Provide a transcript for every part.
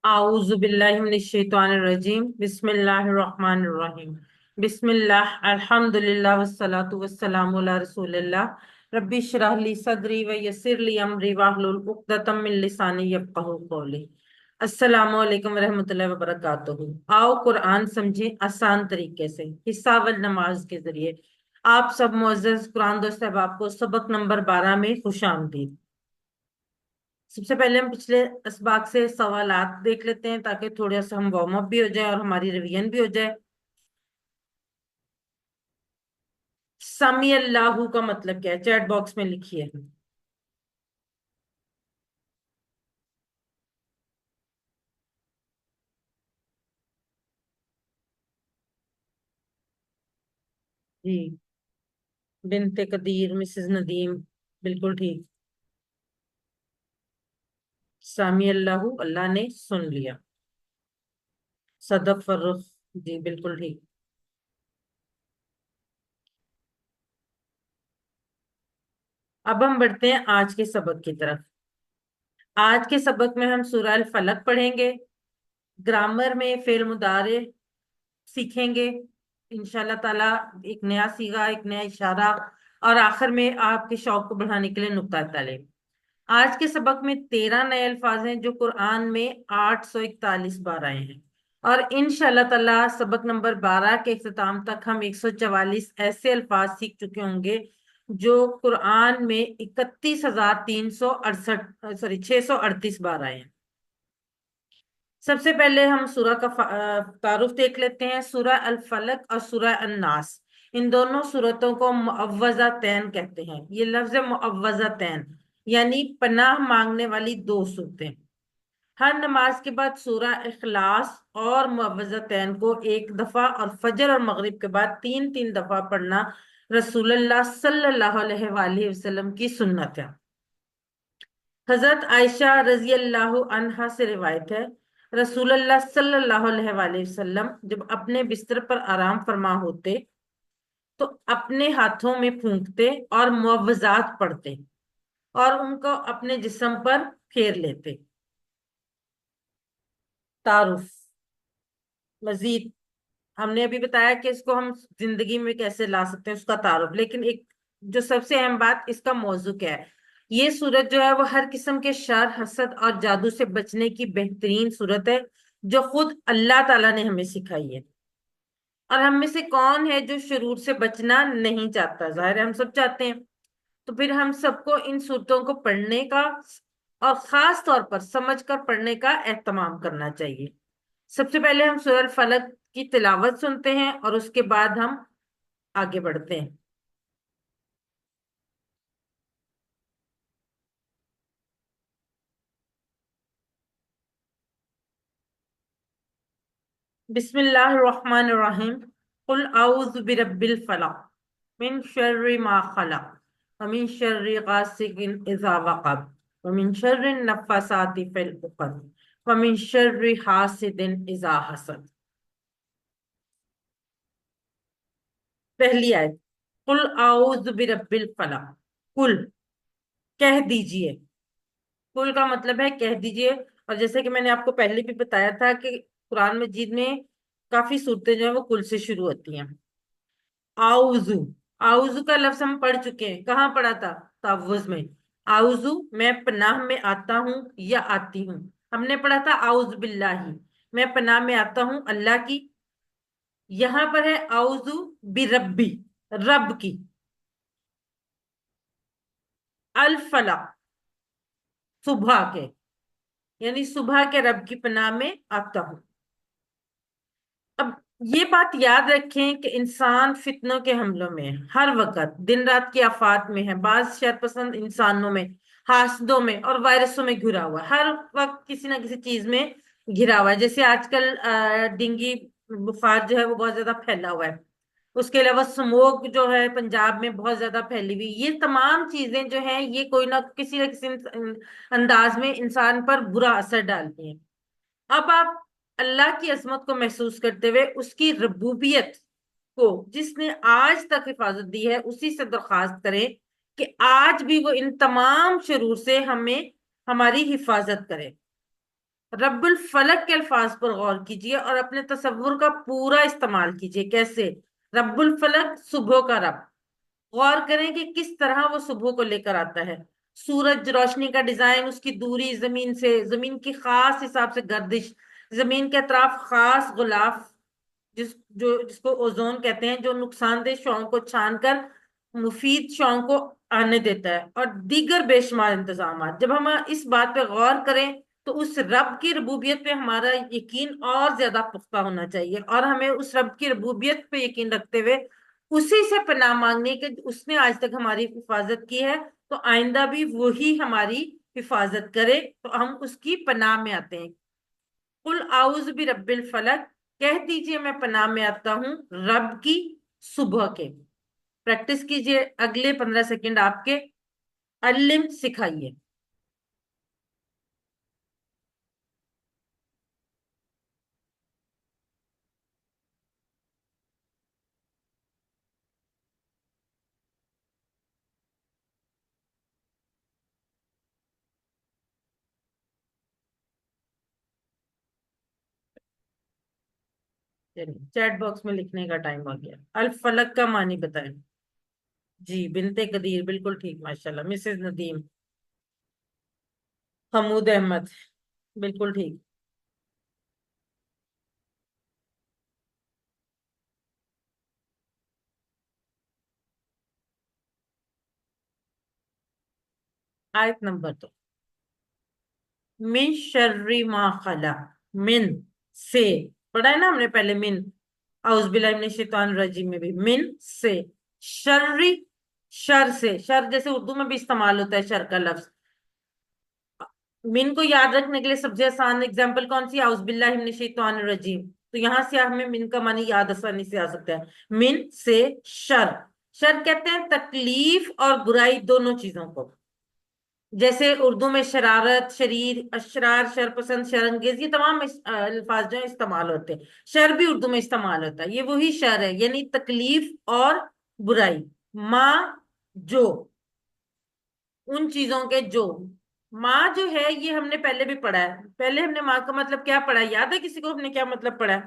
आऊज़ु बिल्लाहि मिनश शैतानिर रजीम बिस्मिल्लाहिर रहमानिर रहीम बिस्मिल्लाह अल्हम्दुलिल्लाह वस्सलातु वस्सलामु अला रसूलिल्लाह रब्बि इश्रह ली सदरी व यस्सिर ली अमरी वाहलुल उक़दतम मिन लिसानी यफ़क़हू क़ौली। अस्सलामु अलैकुम रहमतुल्लाहि व बरकातुहू। आओ कुरान समझें आसान तरीके से, हिस्सा अव्वल नमाज के जरिए। आप सब मुअज़्ज़ज़ कुरान दोस्त अहबाब को सबक नंबर 12 में खुशामदीद। सबसे पहले हम पिछले इसबाक से सवालात देख लेते हैं ताकि थोड़ा सा हम वार्म अप भी हो जाए और हमारी रिवीजन भी हो जाए। समी अल्लाहू का मतलब क्या है? चैट बॉक्स में लिखिए। जी, बिनते कदीर, मिसेस नदीम, बिल्कुल ठीक। सामी अल्लाहू, अल्लाह ने सुन लिया। सदक फर्रुख, जी बिल्कुल ठीक। अब हम बढ़ते हैं आज के सबक की तरफ। आज के सबक में हम सूरह अल फलक पढ़ेंगे, ग्रामर में फेल मुदारे सीखेंगे इंशाल्लाह ताला, एक नया सीगा, एक नया इशारा, और आखिर में आपके शौक को बढ़ाने के लिए नुक्ता तालीम। आज के सबक में 13 नए अल्फाज हैं जो कुरान में 841 बार आए हैं, और इंशाल्लाह ताला सबक नंबर 12 के इख्तिताम तक हम 144 ऐसे अल्फाज सीख चुके होंगे जो कुरान में 31,368 सॉरी 638 बार आए हैं। सबसे पहले हम सूरह का तारुफ देख लेते हैं। सूरह अल फलक और सूरह अन नास, इन दोनों सूरतों को मुअव्वज़तैन कहते हैं। ये लफ्ज मुअव्वज़तैन यानी पनाह मांगने वाली दो सूरतें। हर नमाज के बाद सूरह इखलास और मुअव्वज़तैन को एक दफा और फजर और मगरिब के बाद तीन तीन दफा पढ़ना रसूलुल्लाह सल्लल्लाहु अलैहि वसल्लम की सुन्नत है। हजरत आयशा रजी अल्लाह अन्हा से रिवायत है, रसूलुल्लाह सल्लल्लाहु अलैहि वसल्लम जब अपने बिस्तर पर आराम फरमा होते तो अपने हाथों में फूंकते और मुअव्वज़ात पढ़ते और उनको अपने जिस्म पर फेर लेते। तारुफ मजीद, हमने अभी बताया कि इसको हम जिंदगी में कैसे ला सकते हैं उसका तारुफ, लेकिन एक जो सबसे अहम बात, इसका मौजू क्या है। ये सूरत जो है वो हर किस्म के शर, हसद और जादू से बचने की बेहतरीन सूरत है जो खुद अल्लाह ताला ने हमें सिखाई है। और हम में से कौन है जो शुरूर से बचना नहीं चाहता? जाहिर है हम सब चाहते हैं। तो फिर हम सबको इन सूरतों को पढ़ने का और खास तौर पर समझ कर पढ़ने का एहतमाम करना चाहिए। सबसे पहले हम सूरह फलक की तिलावत सुनते हैं और उसके बाद हम आगे बढ़ते हैं। बिस्मिल्लाहिर्रहमानिर्रहीम। कुल आऊज़ु बिरब्बिल फलक मिन शर्रि मा खलक व मिन शर्रि गासिकिन इज़ा वक़ब व मिन शर्रि नफ़्फ़ासाति फ़िल उक़द व मिन शर्रि हासिदिन इज़ा हसद। पहली आयत, कुल आऊज़ु बिरब्बिल फलक। कुल, कह दीजिए। कुल का मतलब है कह दीजिए। और जैसे कि मैंने आपको पहले भी बताया था कि कुरान मजीद में काफी सूरतें जो है वो कुल से शुरू होती हैं। आउजू, आउजू का लफ्ज हम पढ़ चुके हैं। कहाँ पढ़ा था? तहव्वुज़ में। आउजू, मैं पनाह में आता हूँ या आती हूँ। हमने पढ़ा था आउज बिल्लाही, मैं पनाह में आता हूँ अल्लाह की। यहाँ पर है आउजू बिरब्बी, रब की। अल फलक, सुबह के, यानी सुबह के रब की पनाह में आता हूँ। अब ये बात याद रखें कि इंसान फितनों के हमलों में है, हर वक्त दिन रात की आफात में है। बाज शर पसंद इंसानों में, हासदों में और वायरसों में घिरा हुआ है। हर वक्त किसी ना किसी चीज में घिरा हुआ है। जैसे आजकल डेंगू बुखार जो है वो बहुत ज्यादा फैला हुआ है। उसके अलावा स्मोक जो है पंजाब में बहुत ज्यादा फैली हुई। ये तमाम चीजें जो हैं ये कोई ना किसी अंदाज में इंसान पर बुरा असर डालती हैं। अब आप अल्लाह की अजमत को महसूस करते हुए उसकी रबूबियत को, जिसने आज तक हिफाजत दी है, उसी से दरख्वास्त करें कि आज भी वो इन तमाम शरूर से हमें, हमारी हिफाजत करे। رب الفلق کے الفاظ پر غور کیجئے اور اپنے تصور کا پورا استعمال کیجئے. کیسے؟ رب الفلق صبح کا رب. غور کریں کہ کس طرح وہ صبح کو لے کر آتا ہے. سورج روشنی کا ڈیزائن، اس کی دوری زمین سے، زمین کی خاص حساب سے گردش، زمین کے اطراف خاص غلاف جس کو اوزون کہتے ہیں، جو نقصان دہ شعاؤں کو چھان کر مفید شعاؤں کو آنے دیتا ہے، اور دیگر بے شمار انتظامات. جب ہم اس بات پہ غور کریں تو اس رب کی ربوبیت پہ ہمارا یقین اور زیادہ پختہ ہونا چاہیے، اور ہمیں اس رب کی ربوبیت پہ یقین رکھتے ہوئے اسی سے پناہ مانگنے کہ اس نے آج تک ہماری حفاظت کی ہے، تو آئندہ بھی وہی ہماری حفاظت کرے. تو ہم اس کی پناہ میں آتے ہیں. قل اعوذ برب الفلق، کہہ دیجئے میں پناہ میں آتا ہوں رب کی صبح کے. پریکٹس کیجئے اگلے 15 سیکنڈ آپ کے. علم سکھائیے. چیٹ باکس میں لکھنے کا ٹائم آ گیا. الفلق کا معنی بتائیں. جی بنتے قدیر بالکل ٹھیک، ماشاءاللہ. مسز ندیم. حمود احمد بالکل ٹھیک. آیت نمبر تو من شر ما خلق. من سے پڑھا ہے نا ہم نے پہلے. من اعوذ باللہ من الشیطان الرجیم میں بھی من سے. شر، شر سے. شر جیسے اردو میں بھی استعمال ہوتا ہے شر کا لفظ. من کو یاد رکھنے کے لیے سب سے آسان اگزامپل کون سی؟ اعوذ باللہ من الشیطان الرجیم. تو یہاں سے ہمیں من کا معنی یاد آسانی سے آ سکتا ہے. من سے شر. شر کہتے ہیں تکلیف اور برائی دونوں چیزوں کو. جیسے اردو میں شرارت، شریر، اشرار، شر پسند، شر انگیز، یہ تمام الفاظ جو ہیں استعمال ہوتے ہیں. شر بھی اردو میں استعمال ہوتا ہے. یہ وہی شر ہے، یعنی تکلیف اور برائی. ماں جو، ان چیزوں کے جو. ماں جو ہے یہ ہم نے پہلے بھی پڑھا ہے. پہلے ہم نے ماں کا مطلب کیا پڑھا ہے؟ یاد ہے کسی کو ہم نے کیا مطلب پڑھا ہے؟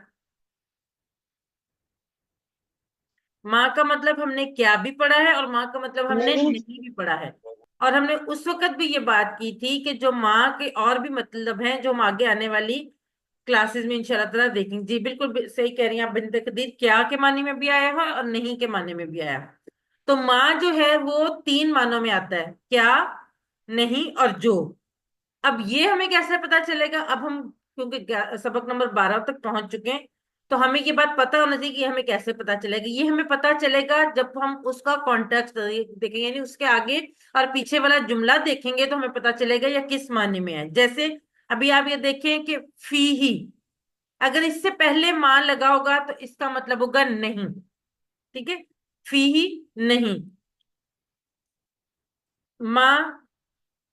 ماں کا مطلب ہم نے کیا بھی پڑھا ہے، اور ماں کا مطلب ہم نے نہیں بھی پڑھا ہے. اور ہم نے اس وقت بھی یہ بات کی تھی کہ جو ماں کے اور بھی مطلب ہیں جو ہم آگے آنے والی کلاسز میں انشاءاللہ تعالیٰ دیکھیں. جی بالکل صحیح کہہ رہی ہیں آپ بنت قدیر. کیا کے معنی میں بھی آیا ہے اور نہیں کے معنی میں بھی آیا ہے. تو ماں جو ہے وہ 3 معنوں میں آتا ہے: کیا، نہیں اور جو. اب یہ ہمیں کیسے پتا چلے گا؟ اب ہم کیونکہ سبق نمبر 12 تک پہنچ چکے ہیں، تو ہمیں یہ بات پتا ہونا چاہیے کہ ہمیں کیسے پتا چلے گا. یہ ہمیں پتا چلے گا جب ہم اس کا کانٹیکسٹ دیکھیں گے، یعنی اس کے آگے اور پیچھے والا جملہ دیکھیں گے تو ہمیں پتا چلے گا یہ کس معنی میں ہے. جیسے ابھی آپ یہ دیکھیں کہ فی ہی، اگر اس سے پہلے ماں لگا ہوگا تو اس کا مطلب ہوگا نہیں. ٹھیک ہے، فی ہی نہیں. ماں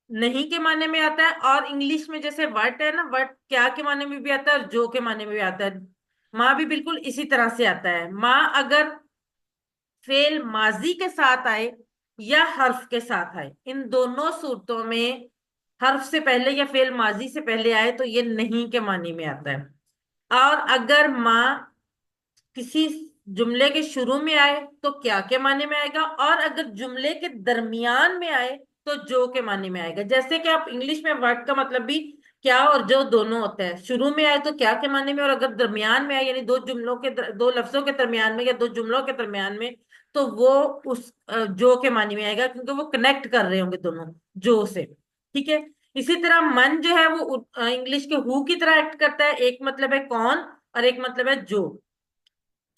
نہیں کے معنی میں آتا ہے، اور انگلش میں جیسے وٹ ہے نا، وٹ کیا کے معنی میں بھی آتا ہے اور جو کے معنی میں بھی آتا ہے. ماں بھی بالکل اسی طرح سے آتا ہے. ماں اگر فعل ماضی کے ساتھ آئے یا حرف کے ساتھ آئے، ان دونوں صورتوں میں حرف سے پہلے یا فعل ماضی سے پہلے آئے تو یہ نہیں کے معنی میں آتا ہے. اور اگر ماں کسی جملے کے شروع میں آئے تو کیا کے معنی میں آئے گا، اور اگر جملے کے درمیان میں آئے تو جو کے معنی میں آئے گا. جیسے کہ آپ انگلش میں ورڈ کا مطلب بھی کیا اور جو دونوں ہوتا ہے. شروع میں آئے تو کیا کے معنی میں، اور اگر درمیان میں آئے یعنی دو جملوں کے دو لفظوں کے درمیان میں یا دو جملوں کے درمیان میں، تو وہ اس جو کے معنی میں آئے گا، کیونکہ وہ کنیکٹ کر رہے ہوں گے دونوں جو سے. ٹھیک ہے. اسی طرح من جو ہے وہ انگلش کے ہو کی طرح ایکٹ کرتا ہے. ایک مطلب ہے کون اور ایک مطلب ہے جو.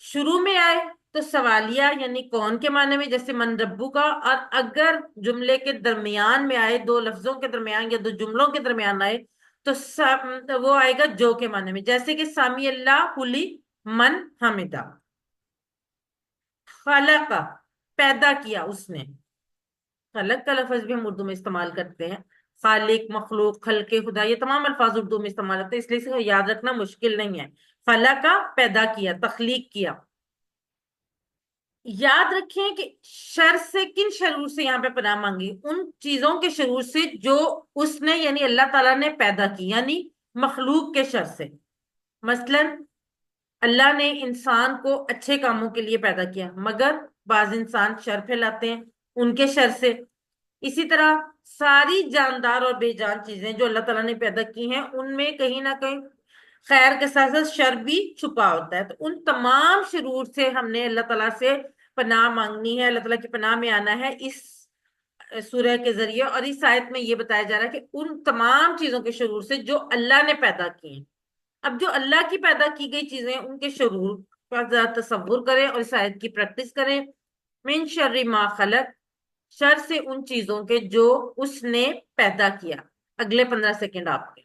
شروع میں آئے تو سوالیہ یعنی کون کے معنی میں، جیسے من ربو کا. اور اگر جملے کے درمیان میں آئے، دو لفظوں کے درمیان یا دو جملوں کے درمیان آئے، تو وہ آئے گا جو کے معنی میں. جیسے کہ سامی اللہ حلی من حمدہ. خلق، پیدا کیا اس نے. خلق کا لفظ بھی ہم اردو میں استعمال کرتے ہیں. خالق، مخلوق، خلق خدا، یہ تمام الفاظ اردو میں استعمال ہوتے ہیں، اس لیے اسے یاد رکھنا مشکل نہیں ہے. خلق کا پیدا کیا، تخلیق کیا. یاد رکھیں کہ شر سے کن شرور سے یہاں پہ پناہ مانگی؟ ان چیزوں کے شرور سے جو اس نے یعنی اللہ تعالیٰ نے پیدا کی. یعنی مخلوق کے شر سے. مثلاً اللہ نے انسان کو اچھے کاموں کے لیے پیدا کیا، مگر بعض انسان شر پھیلاتے ہیں ان کے شر سے. اسی طرح ساری جاندار اور بے جان چیزیں جو اللہ تعالیٰ نے پیدا کی ہیں ان میں کہیں نہ کہیں خیر کے ساتھ ساتھ شر بھی چھپا ہوتا ہے. تو ان تمام شرور سے ہم نے اللہ تعالیٰ سے پناہ مانگنی ہے، اللہ تعالیٰ کی پناہ میں آنا ہے اس سورہ کے ذریعے. اور اس آیت میں یہ بتایا جا رہا ہے کہ ان تمام چیزوں کے شرور سے جو اللہ نے پیدا کی ہیں. اب جو اللہ کی پیدا کی گئی چیزیں ان کے شرور کا ذرا تصور کریں اور اس آیت کی پریکٹس کریں. من شر ما خلق، شر سے ان چیزوں کے جو اس نے پیدا کیا. اگلے 15 سیکنڈ آپ کے.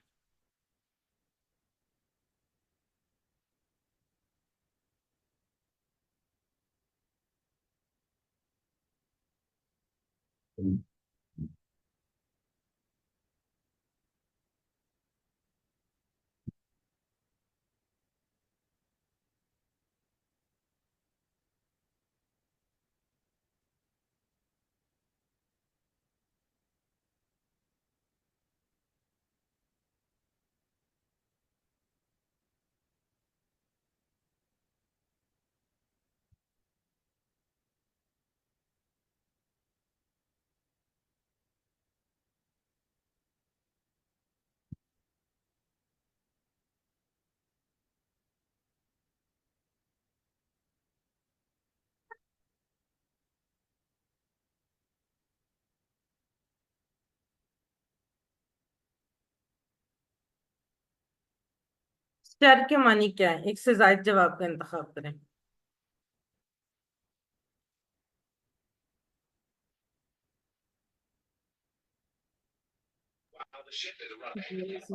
شر کے معنی کیا ہے؟ ایک سے زائد جواب کا انتخاب کریں.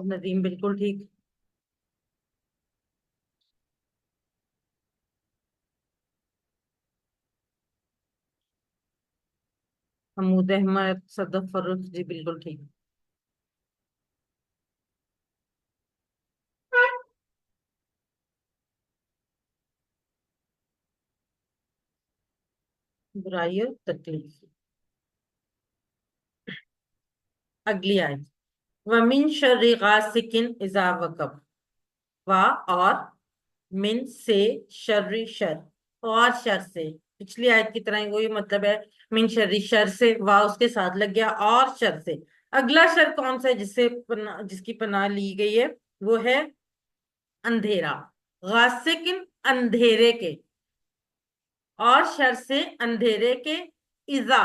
ندیم بالکل ٹھیک. حمود احمد، صدف فروخ جی بالکل ٹھیک. برائی اور تکلیف. اگلی آیت. وَمِن شَرِّ غَاسِقٍ إِذَا وَقَبَ، اور من سے شر، شر اور شر سے. پچھلی آیت کی طرح وہی مطلب ہے، من شر شر سے، وا اس کے ساتھ لگ گیا، اور شر سے. اگلا شر کون سا ہے جس کی پناہ لی گئی ہے؟ وہ ہے اندھیرا. غاسقن اندھیرے کے، اور شر سے اندھیرے کے. اذا،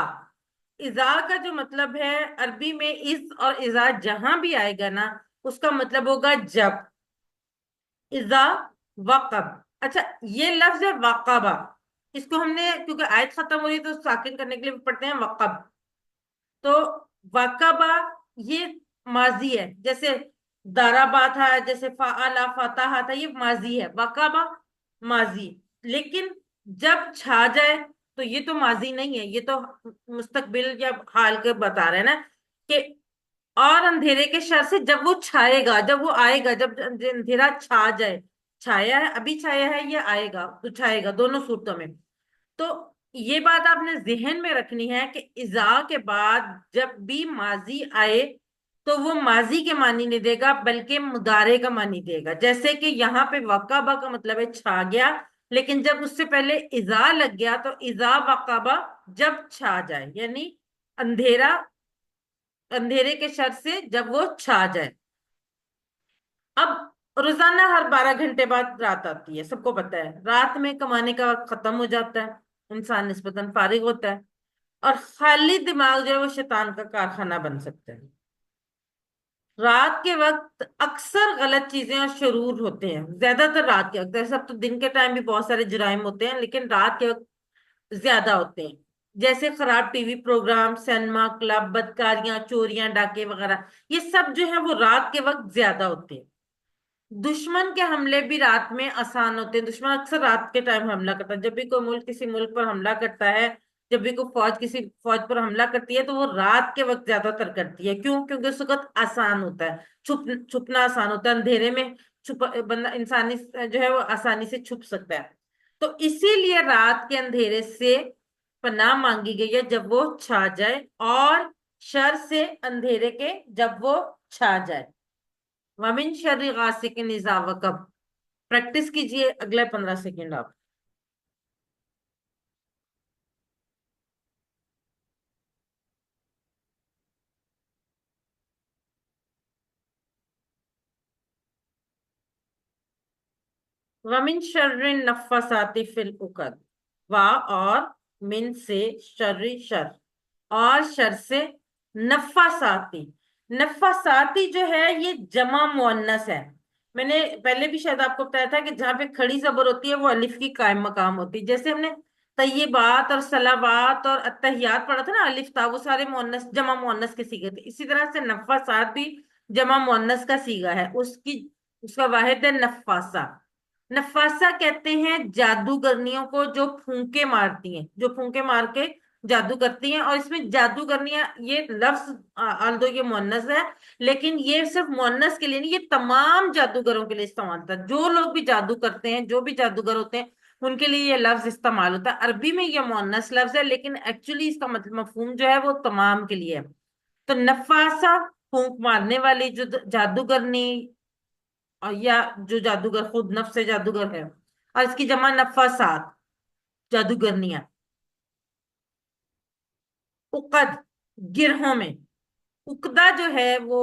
اذا کا جو مطلب ہے عربی میں از اور اذا جہاں بھی آئے گا نا اس کا مطلب ہوگا جب. اذا وقب. اچھا یہ لفظ ہے وقبہ، اس کو ہم نے کیونکہ آیت ختم ہو رہی ہے تو ساکن کرنے کے لیے پڑھتے ہیں وقب. تو وقبہ یہ ماضی ہے، جیسے ضربا تھا، جیسے فعلا فتح تھا، یہ ماضی ہے. وقبہ ماضی. لیکن جب چھا جائے تو یہ تو ماضی نہیں ہے، یہ تو مستقبل یا حال کے بتا رہے ہیں نا کہ اور اندھیرے کے شر سے جب وہ چھائے گا، جب وہ آئے گا، جب اندھیرا چھا جائے. چھایا ہے، ابھی چھایا ہے، یہ آئے گا تو چھائے گا، دونوں صورتوں میں. تو یہ بات آپ نے ذہن میں رکھنی ہے کہ اذا کے بعد جب بھی ماضی آئے تو وہ ماضی کے معنی نہیں دے گا بلکہ مضارع کا معنی دے گا. جیسے کہ یہاں پہ وقبہ کا مطلب ہے چھا گیا، لیکن جب اس سے پہلے اذا لگ گیا تو اذا وقبہ جب چھا جائے، یعنی اندھیرا، اندھیرے کے شر سے جب وہ چھا جائے. اب روزانہ ہر 12 گھنٹے بعد رات آتی ہے، سب کو پتا ہے. رات میں کمانے کا وقت ختم ہو جاتا ہے، انسان نسبتاً فارغ ہوتا ہے، اور خالی دماغ جو ہے وہ شیطان کا کارخانہ بن سکتا ہے. رات کے وقت اکثر غلط چیزیں اور شرور ہوتے ہیں، زیادہ تر رات کے وقت. ایسا تو دن کے ٹائم بھی بہت سارے جرائم ہوتے ہیں لیکن رات کے وقت زیادہ ہوتے ہیں. جیسے خراب T V programme, cinema, club, بدکاریاں، چوریاں، ڈاکے وغیرہ، یہ سب جو ہیں وہ رات کے وقت زیادہ ہوتے ہیں. دشمن کے حملے بھی رات میں آسان ہوتے ہیں. دشمن اکثر رات کے ٹائم حملہ کرتا ہے. جب بھی کوئی ملک کسی ملک پر حملہ کرتا ہے، جب بھی کوئی فوج کسی فوج پر حملہ کرتی ہے تو وہ رات کے وقت زیادہ تر کرتی ہے. کیوں؟ کیونکہ اس وقت آسان ہوتا ہے، چھپنا آسان ہوتا ہے. اندھیرے میں بندہ انسانی جو ہے وہ آسانی سے چھپ سکتا ہے. تو اسی لیے رات کے اندھیرے سے پناہ مانگی گئی ہے جب وہ چھا جائے، اور شر سے اندھیرے کے جب وہ چھا جائے. वमिन शर्रि गासिकिन इज़ा वक़ब। प्रैक्टिस कीजिए अगले 15 सेकंड आप। वमिन शर्रि नफ़्फ़ासाति फिल उक़द। वा और मिन से, शर्रि शर, और शर से, नफ़्फ़ासाती। नफ़्फ़ासाती जो है ये जमा मुअन्नस है। मैंने पहले भी शायद आपको बताया था कि जहां पे खड़ी जबर होती है वो अलिफ की कायम मकाम होती है। जैसे हमने तय्यबात और सलावात और अत्तहियात पढ़ा था ना, अलिफ था, वो सारे मुअन्नस जमा मुअन्नस के सीगे थे। इसी तरह से नफ़्फ़ासात भी जमा मुअन्नस का सीगा है। उसका वाहिद है नफ़्फ़ासा। नफासा कहते हैं जादूगरनियों को जो फूंके मारती हैं, जो फूंके मार के जादू करती हैं। और इसमें जादूगरनियां ये लफ्ज आल्दो ये मुअन्नस है, लेकिन ये सिर्फ मुअन्नस के लिए नहीं, ये तमाम जादूगरों के लिए इस्तेमाल होता है। जो लोग भी जादू करते हैं, जो भी जादूगर होते हैं, उनके लिए ये लफ्ज इस्तेमाल होता है। अरबी में ये मुअन्नस लफ्ज है, लेकिन एक्चुअली इसका मतलब मफहूम जो है वो तमाम के लिए है। तो नफासा फूंक मारने वाली जो जादूगरनी, और या जो जादूगर खुद नफ्स से जादूगर है, और इसकी जमा नफासात, जादूगरनियां। उकद, गिरहों में। उकदा जो है वो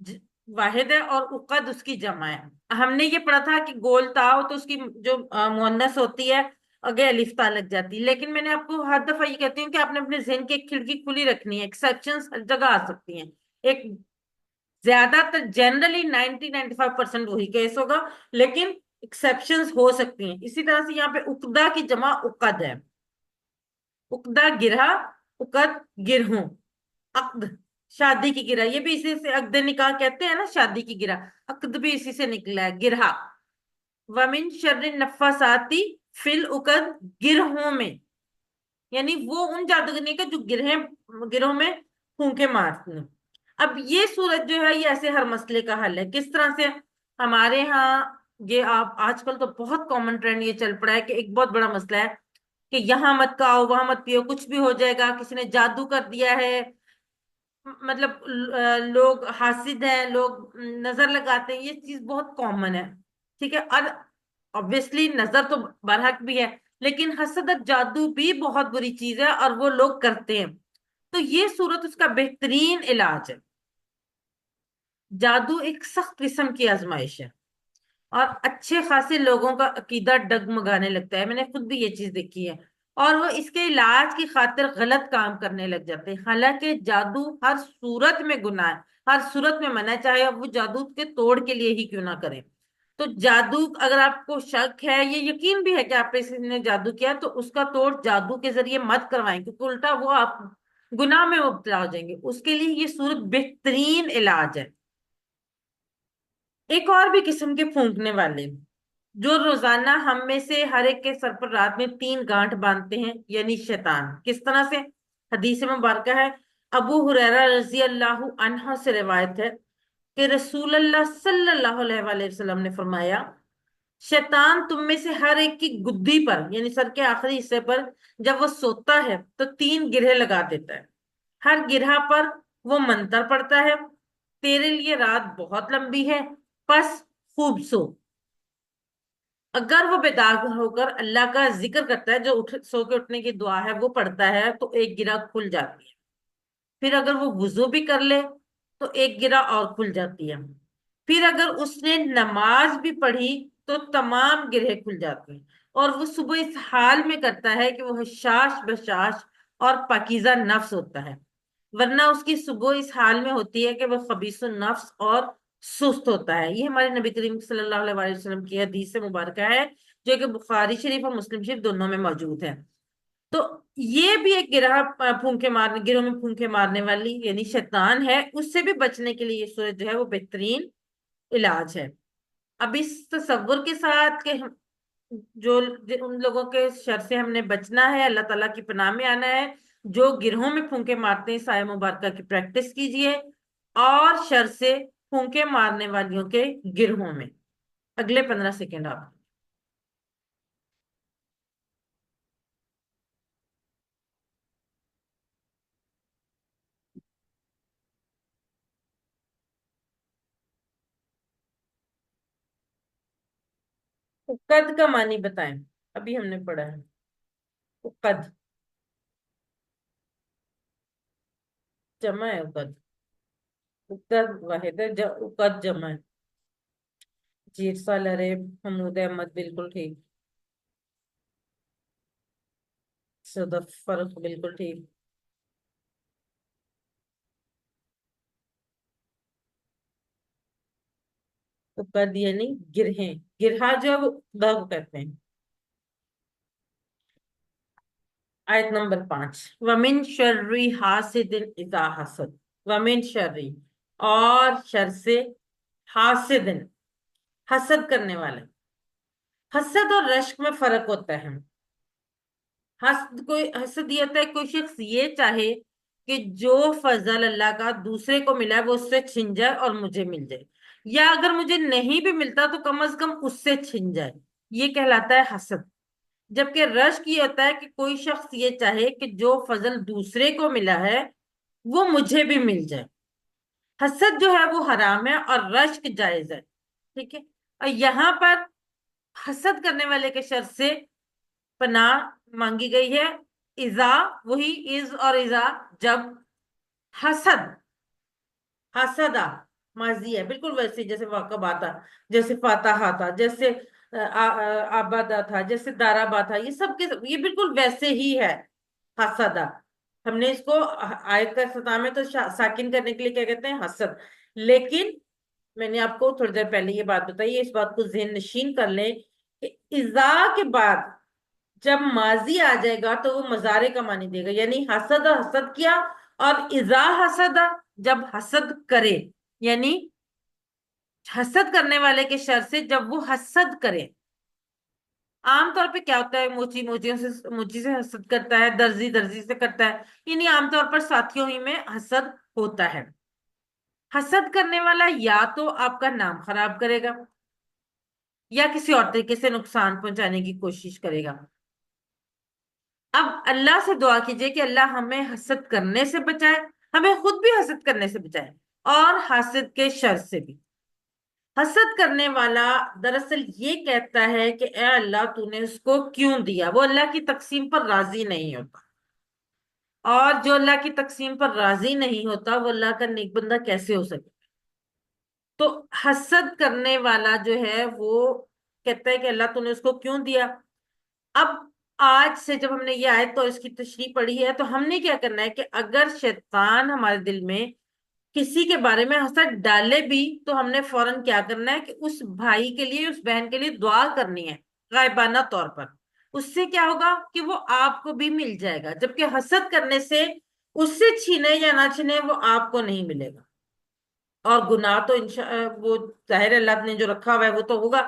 ज- वाहिद है, और उकद उसकी जमा है। हमने ये पढ़ा था कि गोल ताव तो उसकी जो मुअन्नस होती है, आगे अलिफ ता लग जाती है। लेकिन मैंने आपको हर दफा ये कहती हूँ कि आपने अपने जहन की एक खिड़की खुली रखनी है। एक्सेप्शंस हर जगह आ सकती हैं। एक ज्यादातर जनरली 90-95% वही केस होगा, लेकिन एक्सेप्शंस हो सकती हैं। इसी तरह से यहाँ पे उकदा की जमा उकद है। उकदा गिरहा, उकद गिरहूं। अक्द शादी की गिरह, ये भी इसी से अक्द निकाह कहते हैं ना, शादी की गिरह। अक्द भी इसी से निकला है, गिरहा। वमिन शर्रि नफ्फासाती फिल उकद, गिरहों में। यानी वो उन जादूगरनी का जो गिरोह में फूंके मारती हैं। अब ये सूरत जो है ये ऐसे हर मसले का हल है। किस तरह से? हमारे यहाँ ये आप आजकल तो बहुत कॉमन ट्रेंड ये चल पड़ा है कि एक बहुत बड़ा मसला है कि यहाँ मत खाओ, वहां मत पियो, कुछ भी हो जाएगा, किसी ने जादू कर दिया है। मतलब लोग हासिद हैं, लोग नजर लगाते हैं, ये चीज बहुत कॉमन है। ठीक है। और ऑब्वियसली नजर तो बरहक भी है, लेकिन हसद और जादू भी बहुत बुरी चीज है और वो लोग करते हैं। तो ये सूरत उसका बेहतरीन इलाज है। जादू एक सख्त किस्म की आजमाइश है, और अच्छे खासे लोगों का अकीदा डगमगाने लगता है। मैंने खुद भी ये चीज देखी है। और वो इसके इलाज की खातिर गलत काम करने लग जाते हैं। हालांकि जादू हर सूरत में गुनाह है, हर सूरत में मना है, चाहे अब वो जादू के तोड़ के लिए ही क्यों ना करें। तो जादू, अगर आपको शक है, ये यकीन भी है कि आप पे किसी ने जादू किया, तो उसका तोड़ जादू के जरिए मत करवाएं, क्योंकि उल्टा वो आप गुनाह में मुब्तला हो जाएंगे। उसके लिए ये सूरत बेहतरीन इलाज है। एक और भी किस्म के फूंकने वाले, जो रोजाना हम में से हर एक के सर पर रात में 3 गांठ बांधते हैं, यानी शैतान। किस तरह से? हदीस मुबारक है, अबू हुरैरा रजी अल्लाह अन्हा से रिवायत है कि रसूल अल्लाह सल्लल्लाहु अलैहि वसल्लम ने फरमाया, शैतान तुम में से हर एक की गुद्दी पर, यानी सर के आखिरी हिस्से पर, जब वो सोता है तो 3 गिरह लगा देता है। हर गिरह पर वो मंतर पड़ता है, तेरे लिए रात बहुत लंबी है, बस खूब सो। अगर वो बेदाग होकर अल्लाह का जिक्र करता है, जो उठ सो के उठने की दुआ है वो पढ़ता है, तो एक गिरा खुल जाती है। फिर अगर वो वुजू भी कर ले तो एक गिरा और खुल जाती है। फिर अगर उसने नमाज भी पढ़ी तो तमाम गिरह खुल जाती हैं। और वो सुबह इस हाल में करता है कि वो हशाश बशाश और पाकीज़ा नफ्स होता है, वरना उसकी सुबह इस हाल में होती है कि वो खबीसुन नफ्स और सुस्त होता है। ये हमारे नबी करीम सल्लल्लाहु अलैहि वसल्लम की हदीस से मुबारक है, जो कि बुखारी शरीफ और मुस्लिम शरीफ दोनों में मौजूद है। तो ये भी एक गिरोह में फूंके मारने वाली यानी शैतान है। उससे भी बचने के लिए ये सूरत जो है वो बेहतरीन इलाज है। अब इस तसव्वुर के साथ कि उन लोगों के शर से हमने बचना है, अल्लाह ताला की पनाह में आना है, जो गिरोह में फूंके मारते हैं, साया मुबारका की प्रैक्टिस कीजिए। और शर से फूंके मारने वालियों के गिरोह में अगले 15 सेकेंड आप। उकद का मानी बताएं। अभी हमने पढ़ा है उकद। जमा है उकद। उकद वाहिद है, उकद जमा है। जीर साल अरे महमूद अहमद बिल्कुल ठीक। सदफ फर्क बिल्कुल ठीक। उकद यानी गिरहें, गिरहा जो है वो उकदा को कहते हैं। आयत नंबर 5, वमिन शर्री हासिदिन इजा हसद। वमिन शर्री, और शर से, हासिदिन, हसद करने वाले। हसद और रश्क में फर्क होता है। हसद ये होता है कोई शख्स ये चाहे कि जो फजल अल्लाह का दूसरे को मिला है वो उससे छिन जाए और मुझे मिल जाए, या अगर मुझे नहीं भी मिलता तो कम से कम उससे छिन जाए। ये कहलाता है हसद। जबकि रश्क ये होता है कि कोई शख्स ये चाहे कि जो फजल दूसरे को मिला है वो मुझे भी मिल जाए। हसद जो है वो हराम है और रश्क जायज है। ठीक है। और यहाँ पर हसद करने वाले के शर से पनाह मांगी गई है। इजा, वही इज और इजा, जब हसद, हसदा माजी है बिल्कुल वैसे जैसे वाकबा था, जैसे फातहा था, जैसे आबादा था, जैसे दाराबा था, ये सब के सब ये बिल्कुल वैसे ही है। हसदा, हमने इसको आयत का इख्तिताम में तो साकिन करने के लिए क्या कहते हैं, हसद। लेकिन मैंने आपको थोड़ी देर पहले ये बात बताई है, इस बात को ज़हन नशीन कर लें कि इजा के बाद जब माजी आ जाएगा तो वो मजारे का मानी देगा, यानी हसद, हसद किया। और इजा हसद, जब हसद करे, यानी हसद करने वाले के शर से जब वो हसद करे। आमतौर पे क्या होता है, मोची मोचियों से, मोची से हसद करता है, दर्जी दर्जी से करता है, यानी आमतौर पर साथियों ही में हसद होता है। हसद करने वाला या तो आपका नाम खराब करेगा या किसी और तरीके से नुकसान पहुंचाने की कोशिश करेगा। अब अल्लाह से दुआ कीजिए कि अल्लाह हमें हसद करने से बचाए, हमें खुद भी हसद करने से बचाए, और हसद के शर से भी। हसद करने वाला दरअसल ये कहता है कि ए अल्लाह तूने उसको क्यों दिया, वो अल्लाह की तकसीम पर राजी नहीं होता। और जो अल्लाह की तकसीम पर राजी नहीं होता वो अल्लाह का नेक बंदा कैसे हो सके। तो हसद करने वाला जो है वो कहता है कि अल्लाह तूने उसको क्यों दिया। अब आज से जब हमने ये आयत और इसकी तशरीह पढ़ी है तो हमने क्या करना है कि अगर शैतान हमारे दिल में किसी के बारे में हसद डाले भी तो हमने फौरन क्या करना है कि उस भाई के लिए, उस बहन के लिए दुआ करनी है, गायबाना तौर पर। उससे क्या होगा कि वो आपको भी मिल जाएगा, जबकि हसद करने से उससे छीने या ना छीने वो आपको नहीं मिलेगा। और गुनाह तो वो जाहिर है अल्लाह ने जो रखा हुआ है वो तो होगा।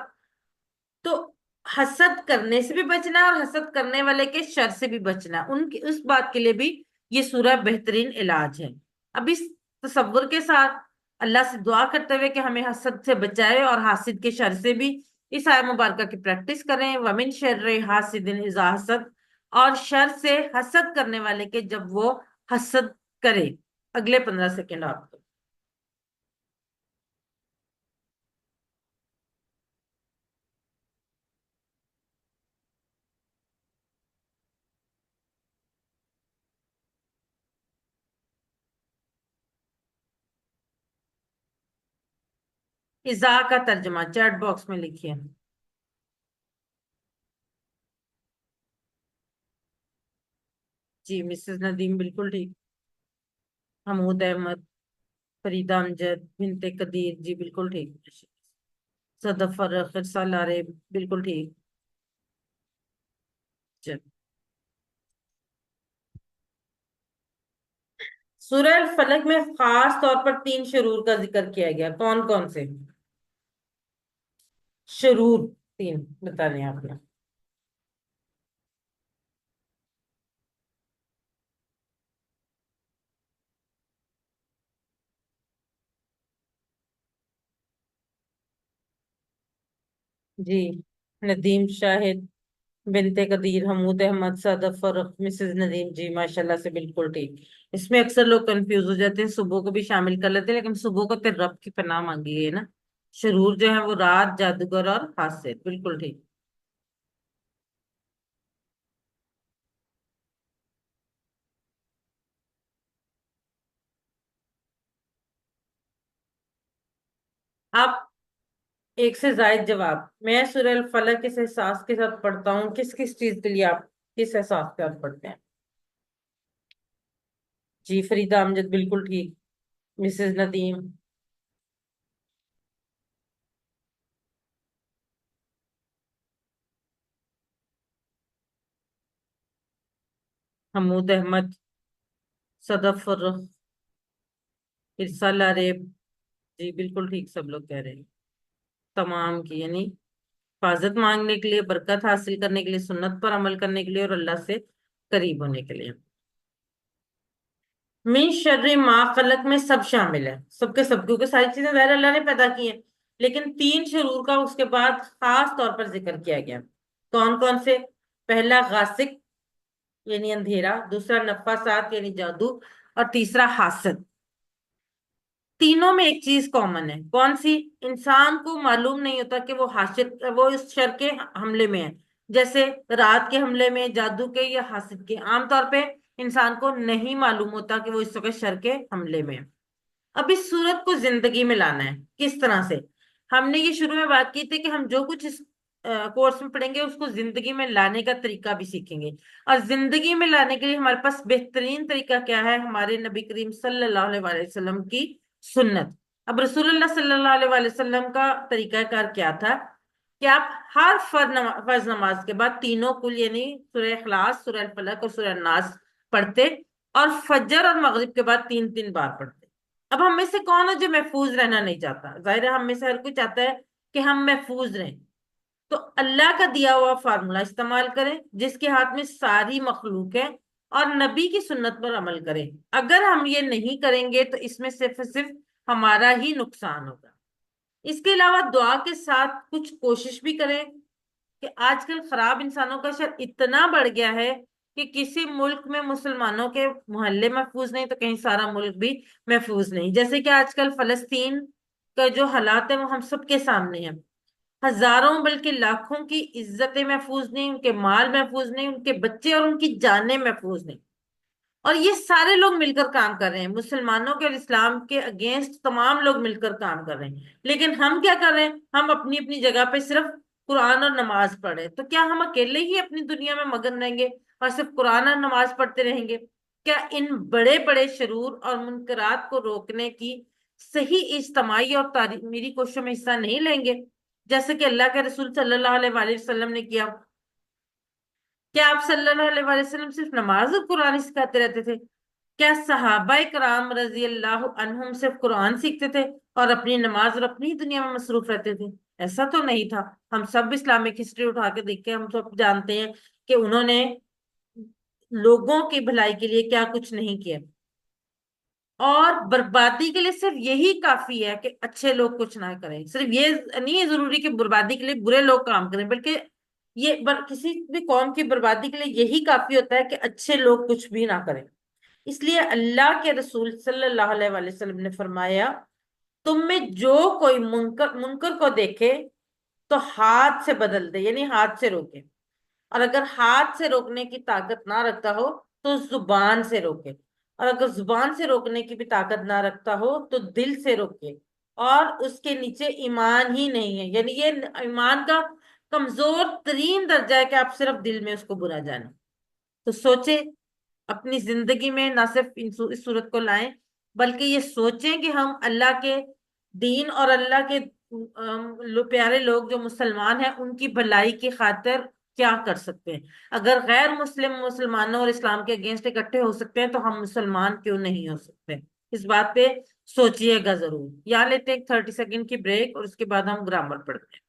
तो हसद करने से भी बचना है और हसद करने वाले के शर से भी बचना है, उनकी उस बात के लिए भी ये सूरह बेहतरीन इलाज है। अब इस तसव्वुर के साथ अल्लाह से दुआ करते हुए कि हमें हसद से बचाए और हासिद के शर से भी, इस आयत मुबारक की प्रैक्टिस करें। वमिन शर्रि हासिदिन इज़ा हसद, और शर से हसद करने वाले के जब वो हसद करे। अगले 15 सेकेंड आपको। इज़ा का तर्जुमा चैट बॉक्स में लिखिए। जी मिसेस नदीम बिल्कुल ठीक। महमूद अहमद, फरीदा अमजद, बिनते कदीर, जी बिल्कुल ठीक। सदफर सालारे, बिल्कुल ठीक। चल, सूरह अल फलक में खास तौर पर 3 शुरूर का जिक्र किया गया, कौन कौन से शुरूर? 3 बताने हैं आपने। जी, नदीम शाहिद, बिनते कदीर, हमूद अहमद, सदफ फरुख, मिसेस नदीम, जी माशाल्लाह से बिल्कुल ठीक। इसमें अक्सर लोग कंफ्यूज हो जाते हैं, सुबह को भी शामिल कर लेते हैं, लेकिन सुबह को तो रब की पनाह मांगी गई है ना। शुरूर जो है वो रात, जादूगर और हासिल, बिल्कुल ठीक। आप एक से जायद जवाब। मैं सूरह अल फलक किस एहसास के साथ पढ़ता हूँ, किस किस चीज के लिए आप किस एहसास के साथ पढ़ते हैं? जी फरीदा अमजद बिल्कुल ठीक। मिसेस नदीम। हमूद अहमद। सदफ फर्रुख। इरसाल आरेब। जी बिल्कुल ठीक, सब लोग कह रहे हैं। तमाम की यानी हिफाजत मांगने के लिए, बरकत हासिल करने के लिए, सुन्नत पर अमल करने के लिए और अल्लाह से करीब होने के लिए। मिन शर्रि मा खलक में सब शामिल है, सबके सब, क्योंकि सारी चीजें ज़ाहिर अल्लाह ने पैदा की हैं। लेकिन तीन शरूर का उसके बाद खास तौर पर जिक्र किया गया। कौन कौन से? पहला गासिक यानी अंधेरा, दूसरा नफासात यानी जादू, और तीसरा हासद। तीनों में एक चीज कॉमन है, कौन सी? इंसान को मालूम नहीं होता कि वो हासिद, वो इस शर के हमले में है। जैसे रात के हमले में, जादू के या हासिद के, आमतौर पे इंसान को नहीं मालूम होता कि वो इस वक्त शर के हमले में है। अब इस सूरत को जिंदगी में लाना है, किस तरह से? हमने ये शुरू में बात की थी कि हम जो कुछ इस कोर्स में पढ़ेंगे उसको जिंदगी में लाने का तरीका भी सीखेंगे। और जिंदगी में लाने के लिए हमारे पास बेहतरीन तरीका क्या है? हमारे नबी करीम सल्लल्लाहु अलैहि वसल्लम की सुन्नत। अब रसूलुल्लाह सल्लल्लाहु अलैहि वसल्लम का तरीकाकार क्या था कि आप हर फर्ज नमाज के बाद तीनों कुल यानी सूरह इखलास, सूरह फलक और सूरह नास पढ़ते, और फजर और मगरिब के बाद तीन तीन बार पढ़ते। अब हम में से कौन है जो महफूज रहना नहीं चाहता? जाहिर है हम में से हर कोई चाहता है कि हम महफूज रहें। तो अल्लाह का दिया हुआ फार्मूला इस्तेमाल करें, जिसके हाथ में सारी मखलूक है, और नबी की सुन्नत पर अमल करें। अगर हम ये नहीं करेंगे तो इसमें सिर्फ सिर्फ हमारा ही नुकसान होगा। इसके अलावा दुआ के साथ कुछ कोशिश भी करें कि आजकल खराब इंसानों का शर इतना बढ़ गया है कि किसी मुल्क में मुसलमानों के मोहल्ले महफूज नहीं तो कहीं सारा मुल्क भी महफूज नहीं। जैसे कि आजकल फलस्तीन का जो हालात है वो हम सबके सामने है। हजारों बल्कि लाखों की इज्जतें महफूज नहीं, उनके माल महफूज नहीं, उनके बच्चे और उनकी जानें महफूज नहीं। और ये सारे लोग मिलकर काम कर रहे हैं, मुसलमानों के और इस्लाम के अगेंस्ट तमाम लोग मिलकर काम कर रहे हैं। लेकिन हम क्या कर रहे हैं? हम अपनी अपनी जगह पे सिर्फ कुरान और नमाज पढ़ रहे हैं। तो क्या हम अकेले ही अपनी दुनिया में मगन रहेंगे और सिर्फ कुरान और नमाज पढ़ते रहेंगे? क्या इन बड़े बड़े शरूर और मुनकरात को रोकने की सही इज्तमाही और तामीरी कोशिशों में हिस्सा नहीं लेंगे, जैसे कि अल्लाह के रसूल सल्लल्लाहु अलैहि वसल्लम ने किया? क्या आप सल्लल्लाहु अलैहि वसल्लम सिर्फ नमाज और कुरान ही सिखाते रहते थे? क्या सहाबाए कराम रजी अल्लाह अन्हुम सिर्फ कुरान सीखते थे और अपनी नमाज और अपनी ही दुनिया में मसरूफ रहते थे? ऐसा तो नहीं था। हम सब इस्लामिक हिस्ट्री उठा के देख के हम सब जानते हैं कि उन्होंने लोगों की भलाई के लिए क्या कुछ नहीं किया। और बर्बादी के लिए सिर्फ यही काफी है कि अच्छे लोग कुछ ना करें। सिर्फ ये नहीं है जरूरी कि बर्बादी के लिए बुरे लोग काम करें, बल्कि किसी भी कौम की बर्बादी के लिए यही काफी होता है कि अच्छे लोग कुछ भी ना करें। इसलिए अल्लाह के रसूल सल्लल्लाहु अलैहि वसल्लम ने फरमाया, तुम में जो कोई मुनकर मुनकर को देखे तो हाथ से बदल दे, यानी हाथ से रोके। और अगर हाथ से रोकने की ताकत ना रखता हो तो जुबान से रोके। और अगर जुबान से रोकने की भी ताकत ना रखता हो तो दिल से रोके। और उसके नीचे ईमान ही नहीं है, यानी ये ईमान का कमजोर तरीन दर्जा है कि आप सिर्फ दिल में उसको बुरा जाने। तो सोचे अपनी जिंदगी में ना सिर्फ इस सूरत को लाएं, बल्कि ये सोचें कि हम अल्लाह के दीन और अल्लाह के प्यारे लोग जो मुसलमान हैं उनकी भलाई की खातिर क्या कर सकते हैं। अगर गैर मुस्लिम मुसलमानों और इस्लाम के अगेंस्ट इकट्ठे हो सकते हैं तो हम मुसलमान क्यों नहीं हो सकते? इस बात पे सोचिएगा जरूर। यहाँ लेते हैं एक 30 सेकंड की ब्रेक और उसके बाद हम ग्रामर पढ़ते हैं।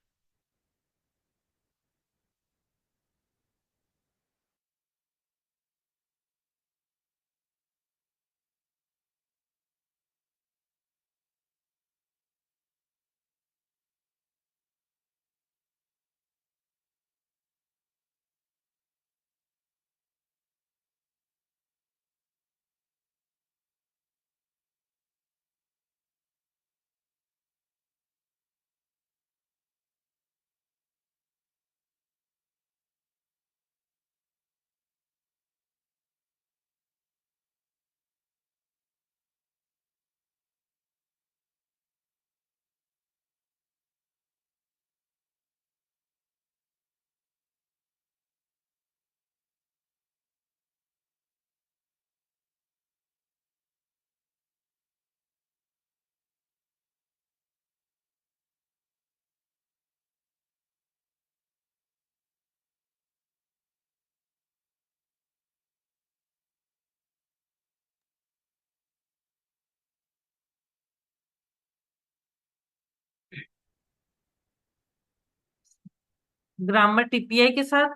ग्रामर टीपीआई के साथ।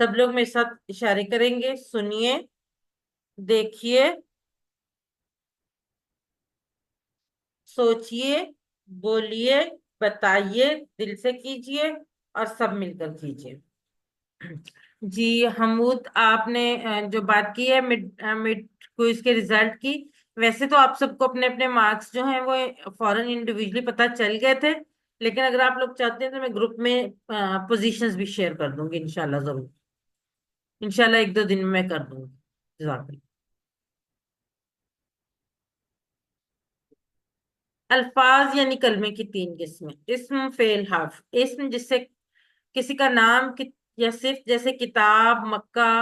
सब लोग मेरे साथ इशारे करेंगे, सुनिए, देखिए, सोचिए, बोलिए, बताइए, दिल से कीजिए और सब मिलकर कीजिए। जी हमूद, आपने जो बात की है मिड मिड क्विज के रिजल्ट की, वैसे तो आप सबको अपने अपने मार्क्स जो हैं वो फॉरेन इंडिविजुअली पता चल गए थे, लेकिन अगर आप लोग चाहते हैं तो मैं ग्रुप में पोजीशंस भी शेयर कर दूंगी, इंशाल्लाह जरूर। इंशाल्लाह एक दो दिन में मैं कर दूंगी। जज़ाकल्लाह। अल्फाज यानी कलमे की तीन किस्में: इस्म, फेल, हर्फ। इस्म जिससे किसी का नाम या सिर्फ जैसे किताब, मक्का,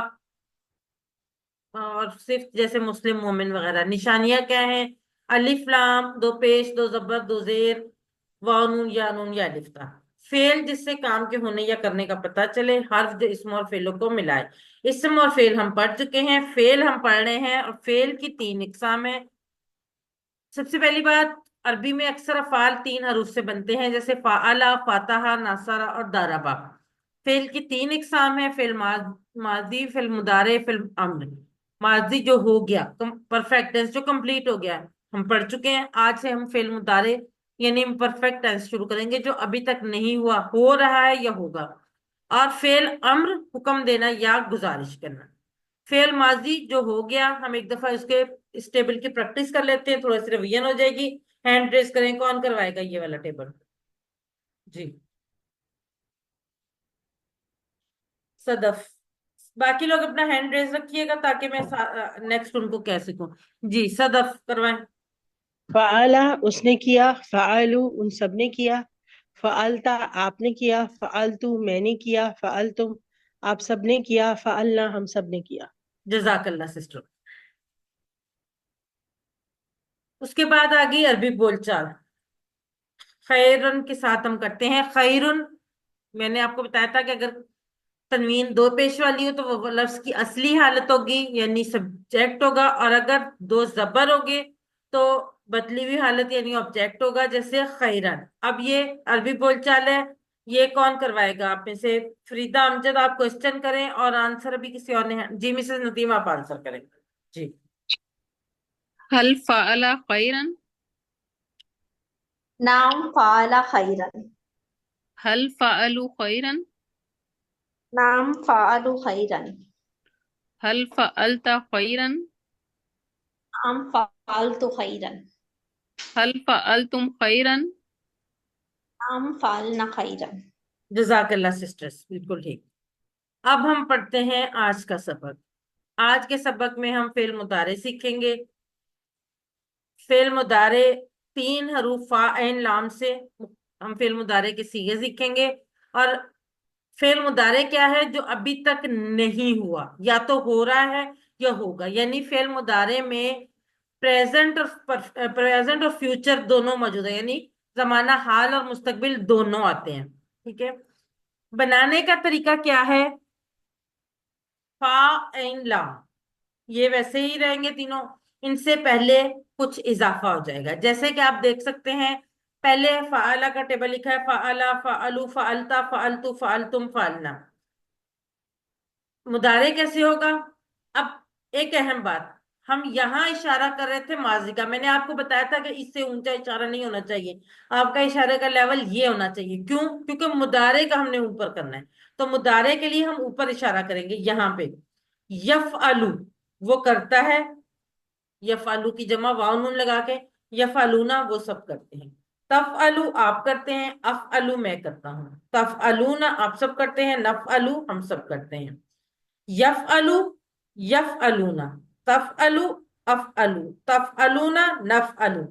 और सिर्फ जैसे मुस्लिम मोमिन वगैरह। निशानियां क्या हैं? अलिफ लाम, दो पेश, दो जबर, दो जेर, वाव नून या नून या अलिफ ता। फेल जिससे काम के होने या करने का पता चले। हर्फ जो इसम और फेलों को मिलाए। इसम और फेल हम पढ़ चुके हैं, फेल हम पढ़ रहे हैं, और फेल की तीन इकसाम है। सबसे पहली बात, अरबी में अक्सर अफाल तीन हरूफ से बनते हैं, जैसे फाअला, फातहा, नासरा और दारबा। फेल की तीन इकसाम है: फेल माजी, फेल मुदारे, फेल अम्र। माजी जो हो गया, परफेक्ट टेंस जो कंप्लीट हो गया, हम पढ़ चुके हैं। आज से हम फेल मुदारे यानी इम्परफेक्ट टेंस शुरू करेंगे, जो अभी तक नहीं हुआ, हो रहा है या होगा। और फेल अम्र, हुक्म देना या गुजारिश करना। फेल माजी जो हो गया, हम एक दफा इसके इस टेबल की प्रैक्टिस कर लेते हैं, थोड़ा सा रिवीजन हो जाएगी। हैंड रेस करें, कौन करवाएगा ये वाला टेबल? जी, सदफ। बाकी लोग अपना हैंड रेस रखिएगा ताकि मैं नेक्स्ट उनको कह सकूं। जी, सदफ करवाएं। फ़अला उसने किया, फ़अलू उन सब ने किया, फ़अलता आपने किया, फ़अलतु मैंने किया, फ़अलतुम आप सब ने किया, फ़अलना हम सब ने किया। जजाकल्ला सिस्टर। उसके बाद आ गई अरबी बोलचाल। खैरन के साथ हम करते हैं खैरुन। मैंने आपको बताया था कि अगर तनवीन दो पेश वाली हो तो वो लफ्ज की असली हालत होगी, यानी सब्जेक्ट होगा, और अगर दो जबर होगे तो बदली हुई हालत यानी ऑब्जेक्ट होगा, जैसे खैरन। अब ये अरबी बोलचाल है, ये कौन करवाएगा आप में से? फरीदा, अमजद, आप क्वेश्चन करें और आंसर अभी किसी और ने। जी मिसेस नदीम, आप आंसर करें। जी। हल फ़अला खैरन। नाम फ़अला खैरन। हल फ़अलु खैरन। नाम फ़अलु खैरन। हल फ़अलता खैरन। नाम फ़अलतु खैरन। हल फ़अलतुम खैरन। नाम फ़अलना खैरन। जजाकल्ला सिस्टर्स, बिल्कुल ठीक। अब हम पढ़ते हैं आज का सबक। आज के सबक में हम फेल मुतारे सीखेंगे। फेल मुदारे तीन हरूफ फा ऐन लाम से हम फेल मुदारे के सीगे सीखेंगे। और फेल मुदारे क्या है? जो अभी तक नहीं हुआ, या तो हो रहा है या होगा। यानी फेल मुदारे में प्रेजेंट और फ्यूचर दोनों मौजूद है, यानी जमाना हाल और मुस्तकबिल दोनों आते हैं। ठीक है। बनाने का तरीका क्या है? फा एन लाम, ये वैसे ही रहेंगे तीनों। इनसे पहले कुछ इजाफा हो जाएगा, जैसे कि आप देख सकते हैं। पहले फाअला का टेबल लिखा है: फाअला, फाअलू, फाअलता, फाअलतु, फाअलतुम, फाअलना। मुदारे कैसे होगा? अब एक अहम बात, हम यहाँ इशारा कर रहे थे माजी का। मैंने आपको बताया था कि इससे ऊंचा इशारा नहीं होना चाहिए, आपका इशारे का लेवल ये होना चाहिए। क्यों? क्योंकि मुदारे का हमने ऊपर करना है, तो मुदारे के लिए हम ऊपर इशारा करेंगे यहाँ पे। यफअलु वो करता है, यफअलु की जमा वाव नून लगा के। यफअलूना वो सब करते हैं। तफअलु आप करते हैं, अफअलु मैं करता हूँ। तफअलूना आप सब करते हैं, नफअलु हम सब करते हैं। यफअलु, यफअलूना, तफअलु, अफअलु, तफअलूना, नफअलु।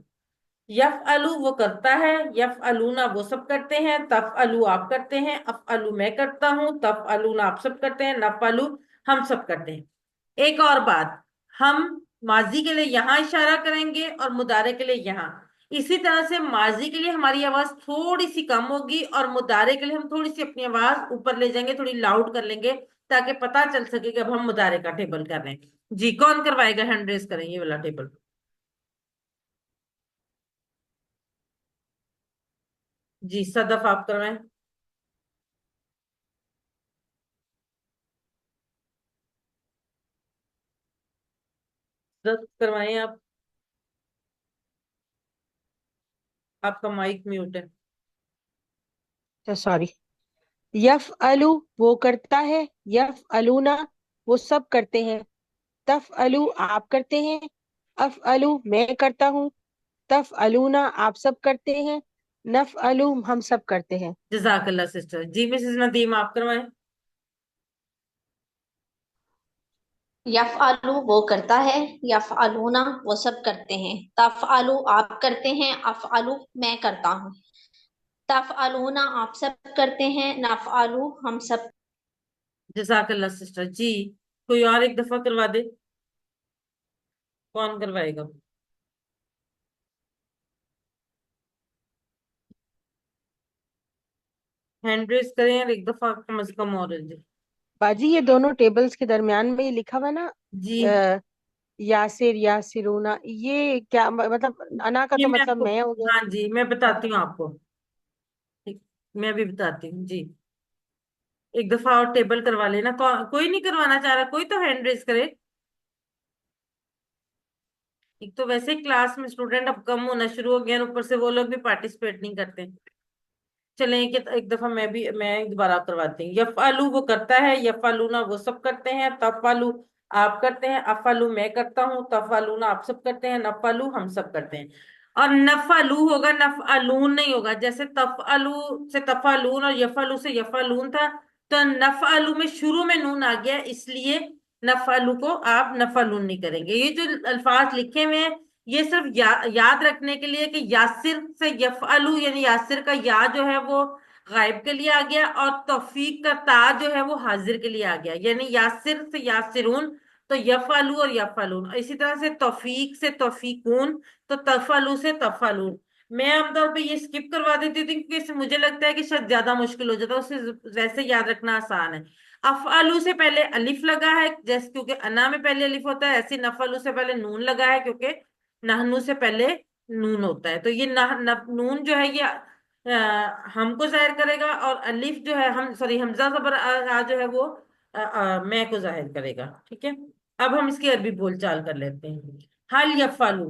यफअलु वो करता है, यफअलूना वो सब करते हैं, तफअलु आप करते हैं, अफअलु मैं करता हूँ, तफअलूना आप सब करते हैं, नफअलु हम सब करते हैं। एक और बात, हम माजी के लिए यहाँ इशारा करेंगे और मुदारे के लिए यहाँ। इसी तरह से माजी के लिए हमारी आवाज थोड़ी सी कम होगी, और मुदारे के लिए हम थोड़ी सी अपनी आवाज ऊपर ले जाएंगे, थोड़ी लाउड कर लेंगे, ताकि पता चल सके कि अब हम मुदारे का टेबल कर रहे हैं। जी, कौन करवाएगा? हैंड रेस करें ये वाला टेबल। जी, सदफ आप करवाएं। दस्त करवाएं आप, आपका माइक म्यूट है। सॉरी। यफ अलू वो करता है, यफ अलूना वो सब करते हैं, तफ अलू आप करते हैं, अफ अलू मैं करता हूँ, तफ अलूना आप सब करते हैं, नफ अलू हम सब करते हैं। जजाकल्ला सिस्टर। जी मिसेस नदीम आप करवाएं। यफ़अलु वो करता है, यफ़अलूना वो सब करते हैं, तफ़अलु आप करते हैं, अफ़अलु मैं करता हूँ, तफ़अलूना आप सब करते हैं, नफ़अलु हम सब। जजाकल्ला सिस्टर। जी कोई और एक दफा करवा दे, कौन करवाएगा? हैंड रेस करें और एक दफा कम से कम और जी। बाजी ये दोनों टेबल्स के दरमियान में ये लिखा हुआ है ना, जी यासिर यासिरूना, ये क्या मतलब? अना का ये तो मैं मतलब आपको, मैं हो गया। हाँ जी मैं बताती हूँ आपको। ठीक, मैं भी बताती हूँ जी। एक दफा और टेबल करवा लेना, कोई नहीं करवाना चाह रहा, कोई तो हैंड रेस करे। एक तो वैसे ही क्लास में स्टूडेंट अब कम होना शुरू हो गए हैं, ऊपर से वो लोग भी पार्टिसिपेट नहीं करते। चलें एक दफा मैं दोबारा करवाती हूँ। यफालू वो करता है, यफालूना वो सब करते हैं, तफालू आप करते हैं, अफालू मैं करता हूँ, तफालूना आप सब करते हैं, नफालू हम सब करते हैं। और नफालू होगा, नफालून नहीं होगा। जैसे तफालू से तफालून और यफालू से यफालून था, तो नफालू में शुरू में नून आ गया, इसलिए नफालू को आप नफालून नहीं करेंगे। ये जो अल्फाज लिखे हुए हैं ये सिर्फ याद रखने के लिए कि यासिर से यफअलु यानी यासिर का या जो है वो गायब के लिए आ गया, और तौफीक का ता जो है वो हाजिर के लिए आ गया, यानी यासिर से यासिरून तो यफअलु और यफअलून। इसी तरह से तौफीक से तौफीकून तो तफअलु से तफअलून। मैं आमतौर पे ये स्किप करवा देती थी क्योंकि इससे मुझे लगता है कि शायद ज्यादा मुश्किल हो जाता है, उससे वैसे याद रखना आसान है। अफअलु से पहले अलिफ लगा है, जैसे क्योंकि अना में पहले अलिफ होता है, ऐसे नफअलु से पहले नून लगा है क्योंकि नहनु से पहले नून होता है। तो ये नून जो है ये हमको जाहिर करेगा, और अलिफ जो है हम सॉरी हमजा जबर जो है वो मैं को जाहिर करेगा। ठीक है, अब हम इसकी अरबी बोलचाल कर लेते हैं। हल यफालू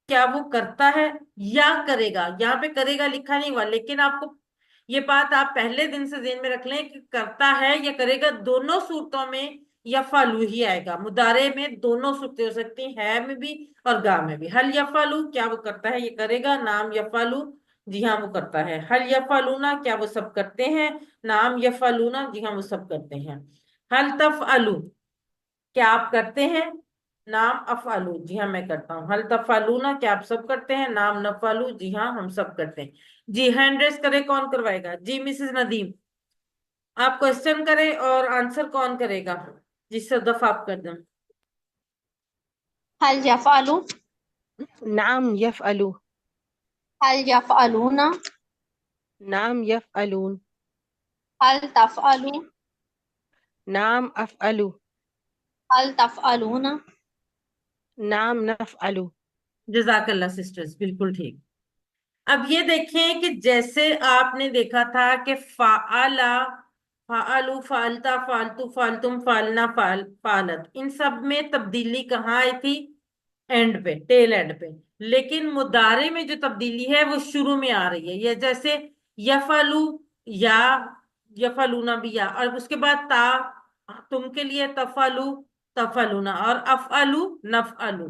क्या वो करता है या करेगा? यहाँ पे करेगा लिखा नहीं हुआ, लेकिन आपको ये बात आप पहले दिन से ज़हन में रख लें कि करता है या करेगा दोनों सूरतों में यफालू ही आएगा। मुदारे में दोनों सूरतें हो सकती हैं, है में भी और गा में भी। हल यफालू क्या वो करता है, ये करेगा, नाम यफालू जी हाँ वो करता है। हल यफालूना क्या वो सब करते हैं, नाम यफालूना जी हाँ वो सब करते हैं। हल तफअलू क्या आप करते हैं, नाम अफालू जी हाँ मैं करता हूँ। हल तफालूना क्या आप सब करते हैं, नाम नफालू जी हाँ हम सब करते हैं। जी हैंड रेस करे, कौन करवाएगा? जी मिसेस नदीम आप क्वेश्चन करें और आंसर कौन करेगा? जिससे दफा आप कर दें। हल यफ़अलु, नाम यफ अलू, हल यफ़अलूना, नाम यफ अलून, हल तफ़अलु, नाम अफ अलू, हल तफ़अलूना। नाम नफ अलू। जजाकल्ला सिस्टर्स, बिल्कुल ठीक। अब ये देखें कि जैसे आपने देखा था कि फाला, फालू, फालता, फालतू, फालतुम, फालना, फालत, इन सब में तब्दीली कहाँ आई थी? एंड पे, टेल एंड पे। लेकिन मुदारे में जो तब्दीली है वो शुरू में आ रही है। ये जैसे यफलू या यफलूना भी या, और उसके बाद ता तुम के लिए तफलू तफलूना, और अफअलू नफअलू।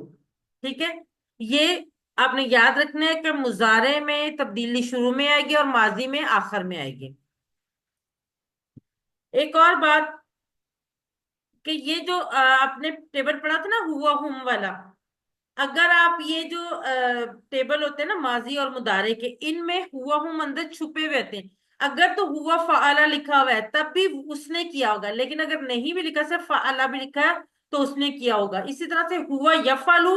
ठीक है, ये आपने याद रखना है कि मुजारे में तब्दीली शुरू में आएगी और माजी में आखिर में आएगी। एक और बात कि ये जो आपने टेबल पढ़ा था ना हुआ हुम वाला, अगर आप ये जो टेबल होते हैं ना माजी और मुदारे के, इनमें हुआ हुम अंदर छुपे हुए थे। अगर तो हुआ फाला लिखा हुआ है तब भी उसने किया होगा, लेकिन अगर नहीं भी लिखा, सिर्फ फाला भी लिखा है तो उसने किया होगा। इसी तरह से हुआ यफालू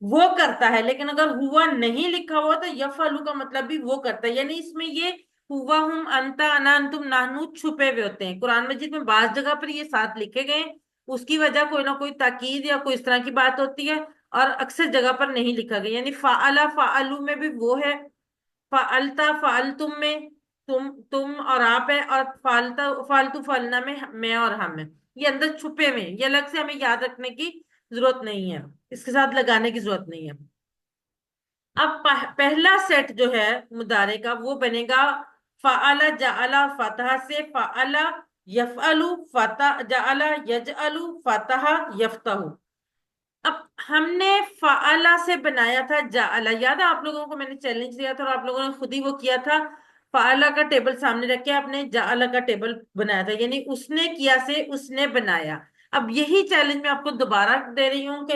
वो करता है, लेकिन अगर हुआ नहीं लिखा हुआ तो यफालू का मतलब भी वो करता है। यानी इसमें ये हुआ हुम अंता अना अंतुम नाहनु छुपे हुए होते हैं। कुरान मजीद में बास जगह पर ये साथ लिखे गए हैं, उसकी वजह कोई ना कोई ताकीद या कोई इस तरह की बात होती है, और अक्सर जगह पर नहीं लिखा गया। यानी फाअला फाअलू में भी वो है, फाअलता फाअलतुम में तुम और आप है, और फालता फालतू फालना में मैं और हम है। ये अंदर छुपे में, ये अलग से हमें याद रखने की ضرورت نہیں ہے، اس کے ساتھ لگانے کی ضرورت نہیں ہے۔ اب پہلا سیٹ جو ہے مضارع کا وہ بنے گا فعل جعل فتح سے، فعل یفعل فتح جعل یجعل فتح یفتح۔ اب ہم نے فعلا سے بنایا تھا جعلا، یاد ہے آپ لوگوں کو میں نے چیلنج دیا تھا اور آپ لوگوں نے خود ہی وہ کیا تھا، فعلا کا ٹیبل سامنے رکھ کے آپ نے جعلا کا ٹیبل بنایا تھا، یعنی اس نے کیا سے اس نے بنایا۔ اب یہی چیلنج میں آپ کو دوبارہ دے رہی ہوں کہ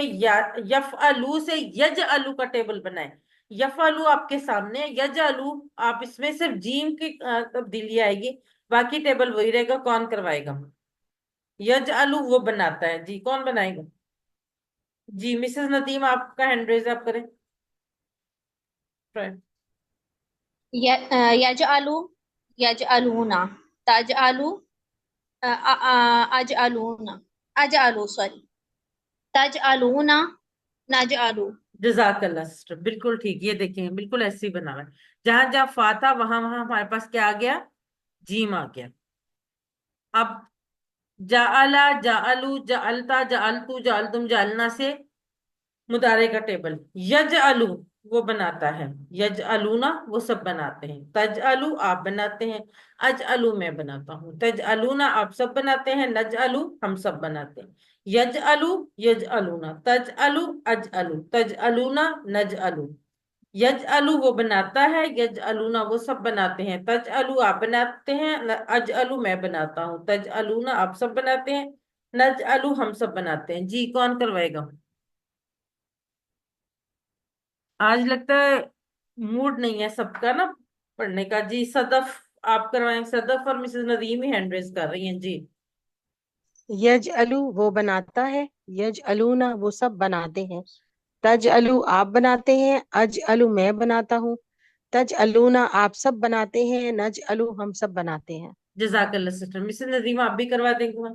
یفعلو سے یجعلو کا ٹیبل بنائے۔ یفعلو آپ کے سامنے، یجعلو آپ اس میں صرف جیم کی تبدیلی آئے گی، باقی ٹیبل وہی رہے گا۔ کون کروائے گا؟ یجعلو وہ بناتا ہے، جی کون بنائے گا؟ جی مسز ندیم آپ کا ہینڈ ریز آپ کریں۔ یجعلو یجعلونا تجعلو اجعلونا اجعلو سوری تجعلونا نجعلو۔ جزاک اللہ سسٹر، بالکل ٹھیک، یہ دیکھیں بالکل ایسے ہی بنا ہوا ہے، جہاں جہاں فا تھا وہاں وہاں ہمارے پاس کیا آ گیا؟ جیم آ گیا۔ اب جعلا جعلو جعلتا جعلتو جعلتم جعلنا سے مضارع کا ٹیبل، یجعلو وہ بناتا ہے، یجعلونا وہ سب بناتے ہیں، تجعلو آپ بناتے ہیں، اجعلو میں بناتا ہوں، تجعلونا آپ سب بناتے ہیں، نجعلو ہم سب بناتے ہیں، یجعلو یجعلونا تجعلو اجعلو تجعلونا نجعلو، یجعلو وہ بناتا ہے، یجعلونا وہ سب بناتے ہیں، تجعلو آپ بناتے ہیں، اجعلو میں بناتا ہوں، تجعلونا آپ سب بناتے ہیں، نجعلو ہم سب بناتے ہیں۔ جی کون کروائے گا؟ آج لگتا ہے موڈ نہیں ہے سب کا نا پڑھنے کا۔ جی صدف آپ کروائیں، صدف اور مسز ندیم ہی ہینڈ ریز کر رہی ہیں۔ جی یجعلو وہ بناتا ہے، یجعلونا وہ سب بناتے ہیں، تجعلو آپ بناتے ہیں، اجعلو میں بناتا ہوں، تجعلونا آپ سب بناتے ہیں، نجعلو ہم سب بناتے ہیں۔ جزاک اللہ سسٹر، مسز ندیم آپ بھی کروا دیں گے؟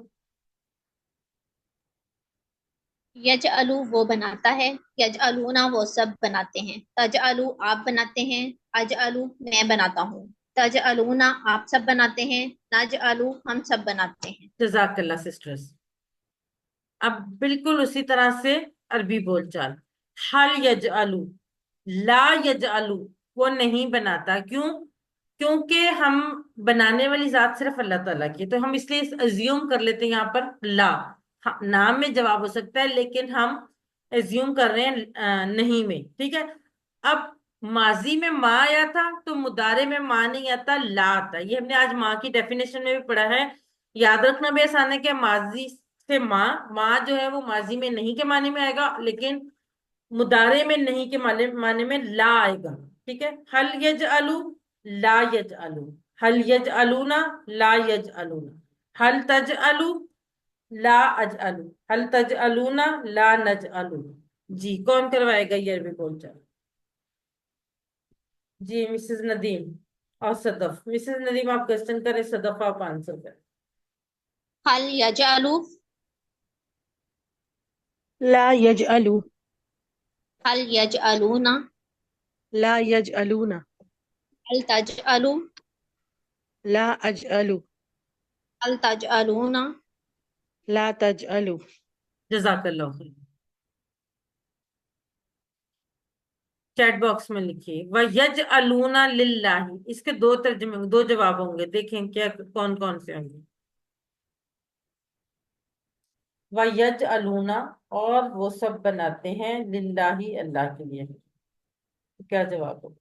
یجعلو وہ بناتا ہے، یجعلونا وہ سب بناتے ہیں، تجعلو آپ بناتے ہیں، اجعلو میں بناتا ہوں، تجعلونا آپ سب بناتے ہیں، نجعلو ہم سب بناتے ہیں۔ جزاک اللہ سسٹرز۔ اب بالکل اسی طرح سے عربی بول چال، حل یجعلو لا یجعلو وہ نہیں بناتا، کیوں؟ کیونکہ ہم بنانے والی ذات صرف اللہ تعالیٰ کی ہے، تو ہم اس لیے ازیوم کر لیتے ہیں یہاں پر لا، نام میں جواب ہو سکتا ہے لیکن ہم ازیوم کر رہے ہیں نہیں میں، ٹھیک ہے۔ اب ماضی میں ماں آیا تھا تو مضارع میں ماں نہیں آتا، لا آتا، یہ ہم نے آج ماں کی ڈیفینیشن میں بھی پڑھا ہے۔ یاد رکھنا بھی آسان ہے کہ ماضی سے ماں، ماں جو ہے وہ ماضی میں نہیں کے معنی میں آئے گا، لیکن مضارع میں نہیں کے معنی میں لا آئے گا، ٹھیک ہے۔ حل یجعلو لا یجعلو، حل یجعلونا لا یجعلونا، حل تجعلو لا اجعلو، حل تجعلونا لا نجعلو۔ جی کون کروائے گا یہ عربی بول چال؟ جی مسز ندیم اور صدف، مسز ندیم آپ کوشچن کریں، صدف آپ آنسر کریں۔ حل یجعلو لا یجعلو، حل یجعلونا لا یجعلونا، حل تجعلو لا اجعلو، حل تجعلونا۔ لا تجعلو۔ جزاک اللہ خیر۔ چیٹ باکس میں لکھیے وَيَجْعَلُونَ لِلَّهِ، اس کے دو ترجمے، دو جواب ہوں گے، دیکھیں کیا کون کون سے ہوں گے۔ وَيَجْعَلُونَ اور وہ سب بناتے ہیں، للہ اللہ کے لیے، کیا جواب ہوگا؟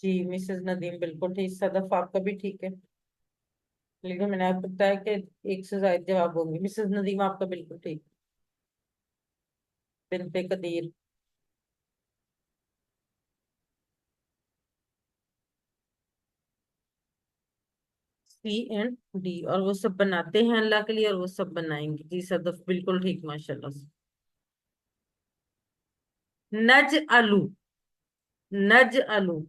جی مسز ندیم بالکل ٹھیک، صدف آپ کا بھی ٹھیک ہے، لیکن میں نے آپ کو بتایا کہ ایک سے زائد جواب ہوں گے۔ مسز ندیم آپ کا بالکل ٹھیک، بنت قدیر۔ سی اینڈ ڈی، اور وہ سب بناتے ہیں اللہ کے لیے اور وہ سب بنائیں گے، جی صدف بالکل ٹھیک ماشاء اللہ سے۔ نج الو، نج الو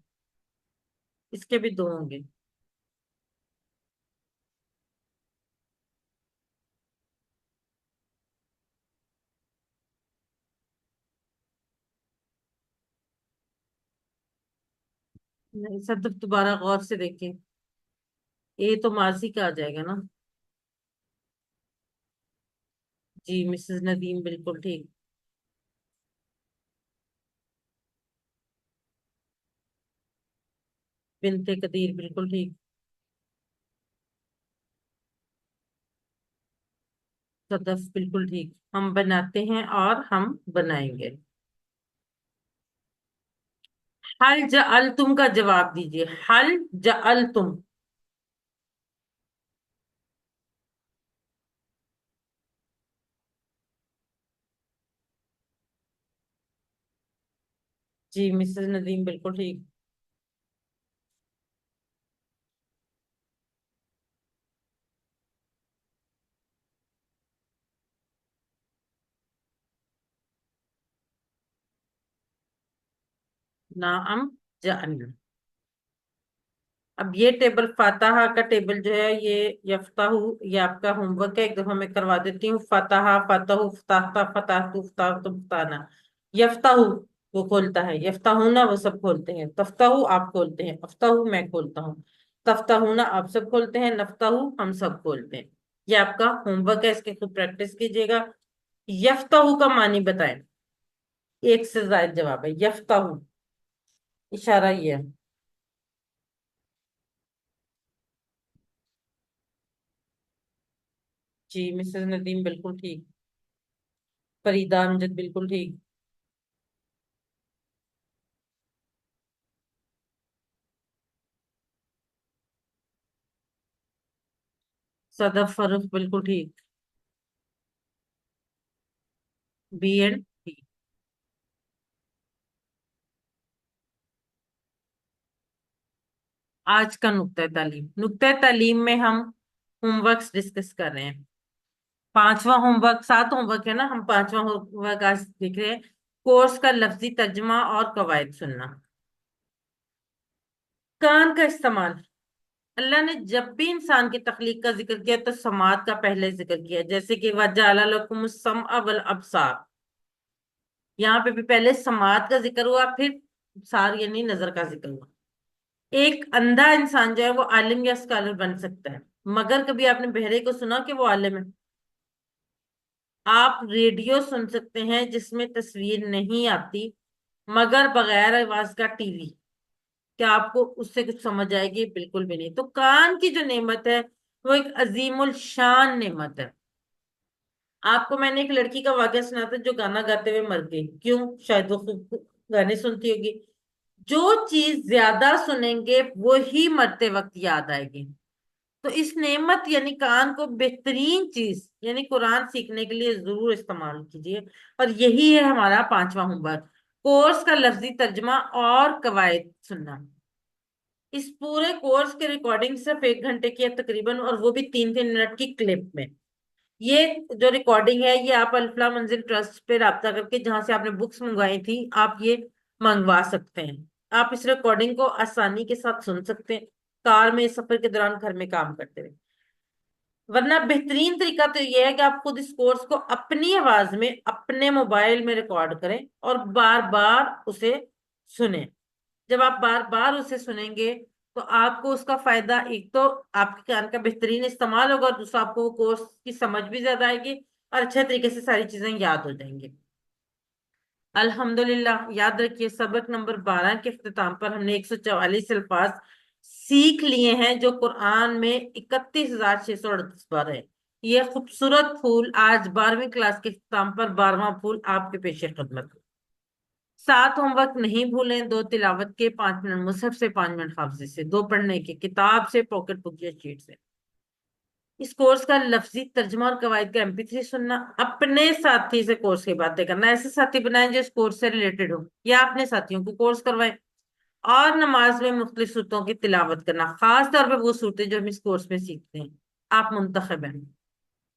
اس کے بھی دو ہوں گے۔ نہیں صدف دوبارہ غور سے دیکھیں، یہ تو ماضی کا آ جائے گا نا. جی مسز ندیم بالکل ٹھیک. بنتے قدیر بالکل ٹھیک. صدف بالکل ٹھیک. ہم بناتے ہیں اور ہم بنائیں گے. حل جعلتم کا جواب دیجئے. حل جعلتم. جی مسز ندیم بالکل ٹھیک. نعم جعلنا. اب یہ ٹیبل فاتحہ کا ٹیبل جو ہے یہ یفتح، یہ آپ کا ہوم ورک ہے، ایک دفعہ میں کروا دیتی ہوں. فاتحہ فتح فتحتا فتحت فتحت فتحنا. یفتح وہ کھولتا ہے، یفتحونا وہ سب کھولتے ہیں، تفتح آپ کھولتے ہیں، افتح میں کھولتا ہوں، تفتحونا آپ سب کھولتے ہیں، نفتح ہم سب کھولتے ہیں. یہ آپ کا ہوم ورک ہے، اس کی خود پریکٹس کیجیے گا. یفتح کا معنی بتائیں. ایک سے زائد جواب ہے یفتح. اشارہ یہ ہے. جی مسز ندیم بالکل ٹھیک. فریدہ امجد بالکل ٹھیک. صدف فروخ بالکل ٹھیک. B and T. آج کا نقطۂ تعلیم میں ہم ہوم ورکس ڈسکس کر رہے ہیں. پانچواں ہوم ورک، 7 ہوم ورک ہے نا، ہم پانچواں ہوم ورک آج دیکھ رہے ہیں. کورس کا لفظی ترجمہ اور قواعد سننا. کان کا استعمال. اللہ نے جب بھی انسان کی تخلیق کا ذکر کیا تو سماعت کا پہلے ذکر کیا، جیسے کہ وَجَعَلَ لَكُمُ السَّمْعَ وَالْأَبْصَارَ. یہاں پہ بھی پہلے سماعت کا ذکر ہوا، پھر سار یعنی نظر کا ذکر ہوا. ایک اندھا انسان جو ہے وہ عالم یا اسکالر بن سکتا ہے، مگر کبھی آپ نے بہرے کو سنا کہ وہ عالم ہے؟ آپ ریڈیو سن سکتے ہیں جس میں تصویر نہیں آتی، مگر بغیر آواز کا ٹی وی. کیا آپ کو اس سے کچھ سمجھ آئے گی؟ بالکل بھی نہیں. تو کان کی جو نعمت ہے وہ ایک عظیم الشان نعمت ہے. آپ کو میں نے ایک لڑکی کا واقعہ سنا تھا جو گانا گاتے ہوئے مر گئی. کیوں؟ شاید وہ خوب گانے سنتی ہوگی. جو چیز زیادہ سنیں گے وہی مرتے وقت یاد آئے گی. تو اس نعمت یعنی کان کو بہترین چیز یعنی قرآن سیکھنے کے لیے ضرور استعمال کیجیے. اور یہی ہے ہمارا پانچواں ہوم ورک، کورس کا لفظی ترجمہ اور قواعد سننا. اس پورے کورس کے ریکارڈنگ صرف 1 گھنٹے کی ہے تقریباً، اور وہ بھی 3 3 منٹ کی کلپ میں. یہ جو ریکارڈنگ ہے یہ آپ الفلاح منزل ٹرسٹ پہ رابطہ کر کے، جہاں سے آپ نے بکس منگوائی تھی، آپ یہ منگوا سکتے ہیں. آپ اس ریکارڈنگ کو آسانی کے ساتھ سن سکتے ہیں کار میں، سفر کے دوران، گھر میں کام کرتے ہوئے. ورنہ بہترین طریقہ تو یہ ہے کہ آپ خود اس کورس کو اپنی آواز میں اپنے موبائل میں ریکارڈ کریں اور بار بار اسے سنیں. جب آپ بار بار اسے سنیں گے تو آپ کو اس کا فائدہ، ایک تو آپ کے کان کا بہترین استعمال ہوگا، اور دوسرا آپ کو وہ کورس کی سمجھ بھی زیادہ آئے گی اور اچھے طریقے سے ساری چیزیں یاد ہو جائیں گی. الحمدللہ. یاد رکھیے سبق نمبر 12 کے اختتام پر ہم نے 144 الفاظ سیکھ لیے ہیں جو قرآن میں 31,638 بار ہے. یہ خوبصورت پھول آج 12ویں کلاس کے اختتام پر 12واں پھول آپ کے پیش خدمت. 7 ہوم ورک نہیں بھولیں. 2 تلاوت کے، 5 منٹ مصحف سے، 5 منٹ حافظے سے، 2 پڑھنے کے کتاب سے، پاکٹ بک یا شیٹ سے. اس کورس کا لفظی ترجمہ اور قواعد کا MP3 سننا. اپنے ساتھی سے کورس کی باتیں کرنا. ایسے ساتھی بنائیں جو اس کورس سے ریلیٹڈ ہو، یا اپنے ساتھیوں کو کورس کروائیں. اور نماز میں مختلف صورتوں کی تلاوت کرنا، خاص طور پہ وہ صورتیں جو ہم اس کورس میں سیکھتے ہیں. آپ منتخب ہیں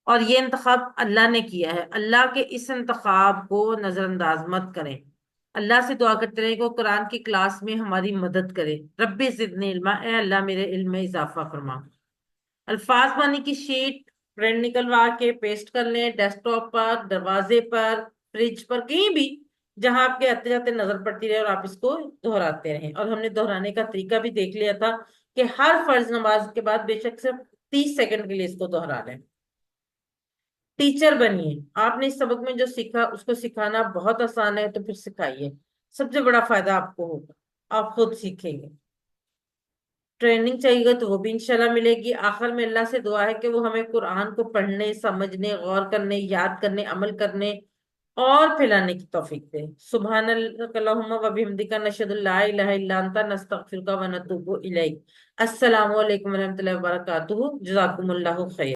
اور یہ انتخاب اللہ نے کیا ہے. اللہ کے اس انتخاب کو نظر انداز مت کریں. اللہ سے دعا کرتے رہے کہ وہ قرآن کی کلاس میں ہماری مدد کرے. ربی زدنی علما، اے اللہ میرے علم میں اضافہ فرما. الفاظ پانی کی شیٹ پرنٹ نکلوا کے پیسٹ کر لیں ڈیسک ٹاپ پر، دروازے پر، فریج پر، کہیں بھی. جہاں آپ کے آتے جاتے نظر پڑتی رہے اور آپ اس کو دہراتے رہیں. اور ہم نے دہرانے کا طریقہ بھی دیکھ لیا تھا کہ ہر فرض نماز کے بعد بے شک صرف 30 سیکنڈ کے لیے اس کو دہرا لیں. ٹیچر بنیے. آپ نے اس سبق میں جو سیکھا اس کو سکھانا بہت آسان ہے، تو پھر سکھائیے. سب سے بڑا فائدہ آپ کو ہوگا، آپ خود سیکھیں گے. ٹریننگ چاہیے گا تو وہ بھی انشاءاللہ ملے گی. آخر میں اللہ سے دعا ہے کہ وہ ہمیں قرآن کو پڑھنے، سمجھنے، غور کرنے، یاد کرنے، عمل کرنے اور پھیلانے کی توفیق دے. سبحان اللہ اللہم و بحمدک نشہد لا الہ الا انت نستغفرک و نتوب الیک. السلام علیکم ورحمۃ اللہ وبرکاتہ. جزاکم اللہ خیر.